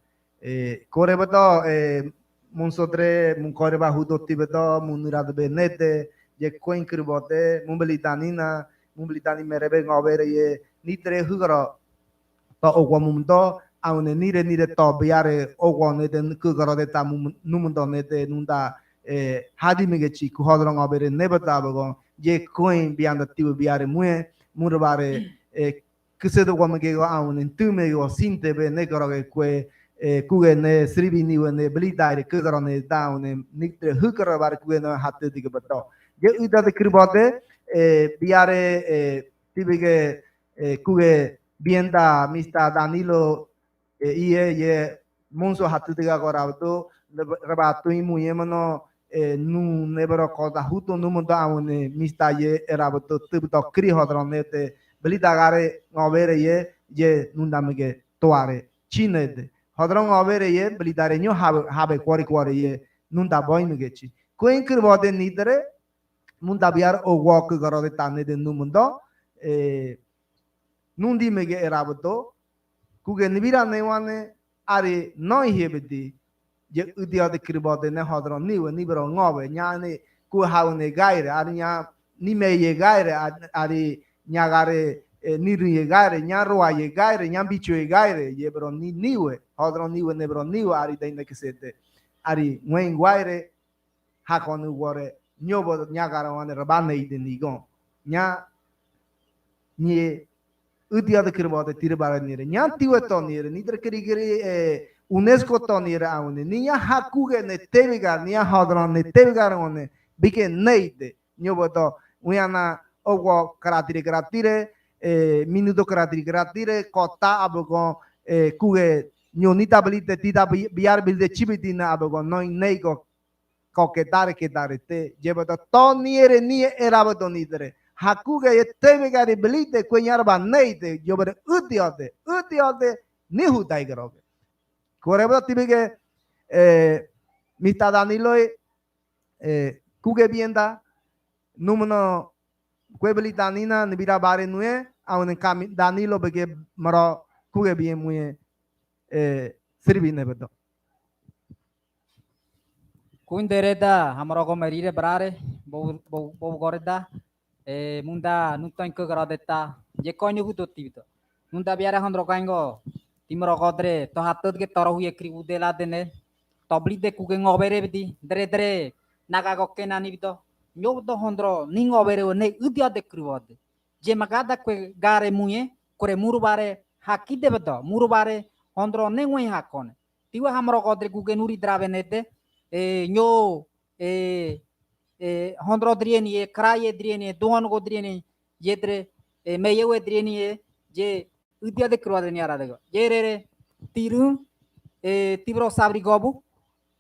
kore beto monsotre mun kore ba hudotti beto mun rad benete je koin kribote mun beli tani merebe ngobere ye nitre hugaro to ogwa mun do awne nire to biare ogwa ne den kugaro de tam num do ne de nunda hadi mege chi ku hodro ngobere ne beta bago je koin bianda tiu biare mue murbare kise do gwamege go awne tume go sinte be ne garo ge kwe kuge ne sribi ni ne beli dai kugaro ne daune nitre hugaro bar kuge no hatte dige beto je uda de kribote biare tibige kuge bienda mista Danilo ye monso hatu tiga korauto rabato imu yemano nu nebro koda huto nu monta amone mista ye erabato tibto kri hodronete beli dagare ngobere ye nundamege toare chinede hodron ngobere ye beli dare nyo habe kwari ye nunda boimegechi kuin kirbode nidere munda biar o walk garode tanne de nu mundo nundi mege erabato kuge nibira newane ari noi hebedi je udia de kribode ne hodro niwe nibro ngobe nyane ku haune gaire ari nya ni me ye gaire ari nyagare niru ye gaire nyarwa ye gaire nyambicho ye gaire ye bro ni niwe hodro niwe ne bro niwe ari de kesete ari ngwen gaire hakonu gore nyobo nyagara wane rabane ide nigon nya nie udia de kirbote tire bara nire nyanti weto nire nidre kiri UNESCO to nire aune niya hakuge ne teviga niya hodron ne teviga one bike neide nyoboto uyana ogo karatire minuto karatire kota abogo kuge nyonita belite tida biar bilde chibitina abogo no nego koketare ketare te jeboto to nire ni eraboto nidre hakuge ye tevegari belite kwenyarba neite jobere utiode ni hutai garoge koreba tibige mista Danilo kuge bienda numno kwebeli danina nibira bare nue awne kam Danilo bege maro kuge bien muye sirbi nebedo Kuindereda hamro ko merire brare bo goreda munda nunta inko gradeta je konyo huto tibito nunda biara handro kaingo timro godre to hatot ke toro huye kri udela dene tobli de kuge ngobere bidi dre naga gokke nani bito nyodo hondro ningobere ne udia de krivode je magada kwe gare muye kore murubare hakide beto murubare hondro ne ngoi hakone tiwa hamro godre kuge nuri dravenete nyo hondro drieni kraye drieni duon go drieni jedre meyewe drieni je udia de krivode ni ara de je re tirum tibro sabri gobu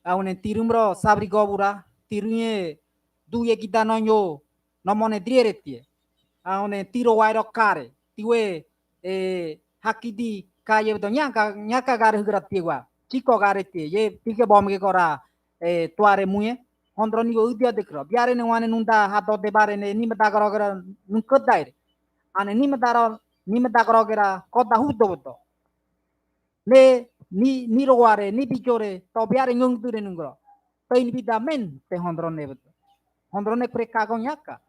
awne tirumro sabri gobura tirunye duye kita nonyo nomone drieretie awne tiro wairo kare tiwe hakidi kaya betul nyaka garis gerak tiwa ciko garis ti ye tike bom ke kora tuare muye hondro ni udia dekro biare ne wane nunda hato de bare ne ni mata karo kara nungkot daire ane ni mata karo kara kota hudo betul ne ni roare ni bicore to biare ngung tu nungro to ini bidamen te hondro ne betul hondro ne pre kago nyaka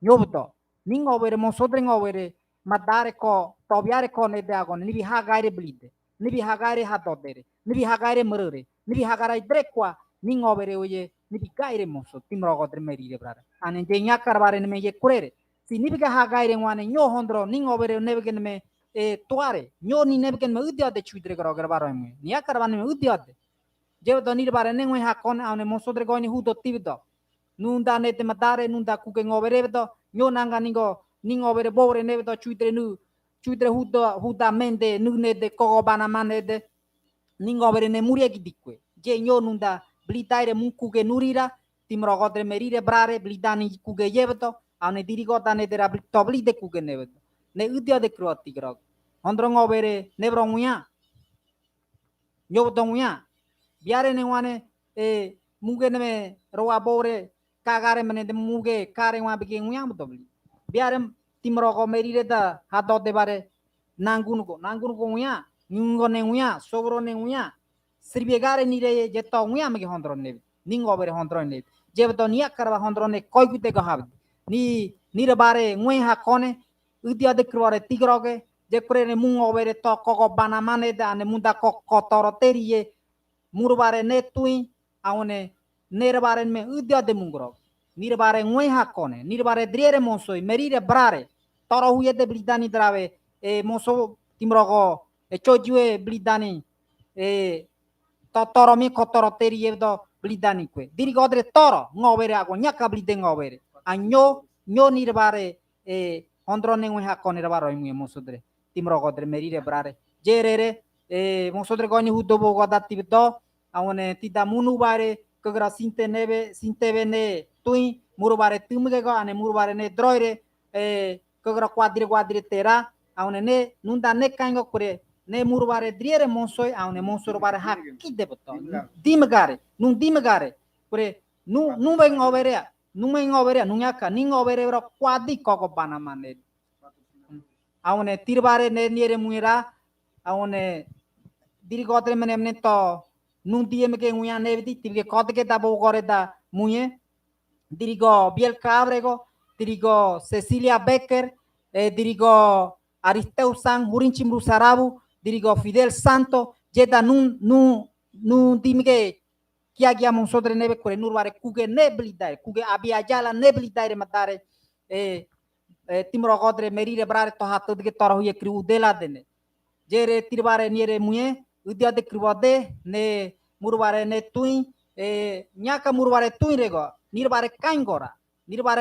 nyobeto ningo bere mo sodre ngobere madare ko tobiare ko ne dagon ni hagaire blide ni hagaire hatodere ni hagaire murure ni hagarai drekwa ningo bere oye ni gaire mo so timro godre merire brara ane je nyakar bare ne ye kurere si ni biga hagaire ngwane nyo hondro ningo bere ne begen me tuare nyo ni ne begen me udia de chudre gro gro baro me ni akar bane me udia de je do ni bare ne ngwe hakon ane mo sodre go ni hudo tibido nunda ne te matare nunda kuke ngobere beto nyo nanga ningo bere bore ne beto chuitre huda mende nu ne de kogo bana mane de ningo bere ne muria gidikwe je nyo nunda blitaire mu kuke nurira timro godre merire brare blitani kuke yebeto ane dirigo tane de to blite kuke ne beto ne udia de kroati grog hondro ngobere ne bronguya nyo tonguya biare ne wane muge ne roa bore kagare mene de muge kare wa bege nguyang betul biarem timro ko merire da hato de bare nangun ko nguya nyungo ne nguya sobro ne nguya sribegare ni re jeto nguya mege hondro ne ningo bere hondro ne jebeto niya karwa hondro ne koy kute ko hab ni re bare ngwe ha kone udia de krore tigroge je kure ne mungo bere to ko bana mane da ne munda ko toro terie murbare ne tui awone nerbare me udia de mungro nirbare ngwe hakone nirbare driere monsoi merire brare toro huye de blidani drave monso timrogo chojue blidani toro mi kotoro terie do blidani kwe diri godre toro ngobere ago nyaka blide ngobere anyo nyo nirbare hondro ne ngwe hakone rabaro ngwe monsodre timrogo dre merire brare jerere monsodre goni hudobo godati do awone tida munu bare kegra sintebe ne tui murubare tumge go ane murubare ne droire kegra quadri tera awone ne nunda ne kango kure ne murubare driere monsoi awone monsor bare hakki debeto dimgare kure nu ben ngobere nunyaka ningobere ro quadi koko banamane awone tirbare ne niere muira awone diri godre mene to nun tie meke nguya nevdi tibge kodke da bo gore da muye dirigo Biel Cabrego dirigo Cecilia Becker dirigo Aristeu San Hurinchim Rusarabu dirigo Fidel Santo jeda nun dimge kia monsodre nebe kore nurbare kuge nebli dai kuge abia jala nebli dai matare timro godre merire brare to hato de toro ye kru dela dene jere tirbare niere muye udia de krubade ne murbare ne tui nyaka murbare tui rego nirbare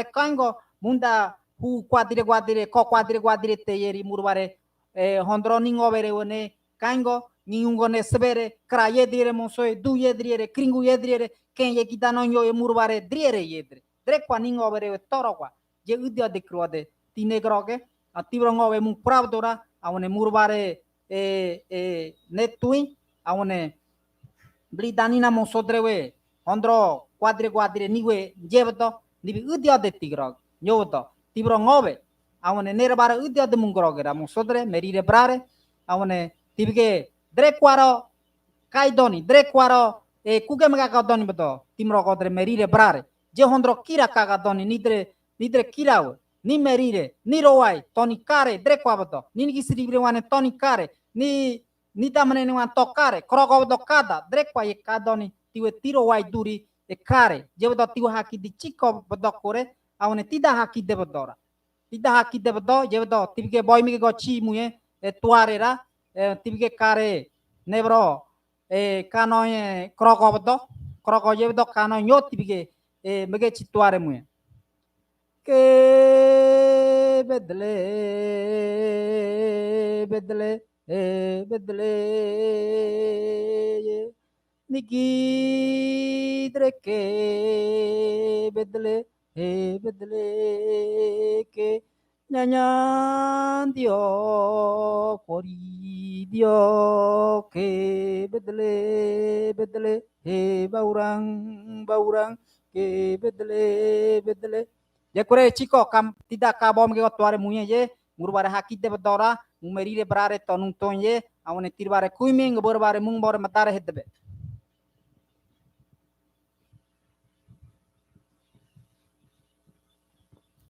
kaingo munda hu quadire te yeri murbare hondro ningo bere one kaingo ningo ne sebere kraye dire monsoi du yedriere kringu yedriere ken ye kitano yo murbare driere yedre dre kwa ningo bere toro kwa je udia de krubade tinegroge atibro ngove mu pravdora awone murbare ne tui awone blidanina monsodrewe hondro quadre niwe jebto nibi udia de tigrog nyoto tibro ngove awone nerbara udia de mungrogera monsodre merire brare awone tibige drekwaro kaidoni drekwaro kuge mega kadoni beto timro godre merire brare je hondro kira kagadoni nidre kirawe ni merire ni rowai toni kare drekwa beto ni gisribre wane toni kare ni tamane ni wan tokare kroko do kada drekwa ye kadoni tiwe tiro wai duri kare je beto tiwa haki di chiko beto kore awone tida haki de bedora je beto tibige boy mi go chi muye tuarera tibige kare nebro kano kroko beto kroko je beto kano nyo tibige mege chi tuare muye ke bedle niki dreke bedle ke nyanyan dio kori dio ke bedele he baurang ke bedele ya kure chiko kam tidak kabom ke tuare muye je murbare hakit de bedora mumerire brare tonung tonye awne tirbare kuiming borbare mung bor matare hedbe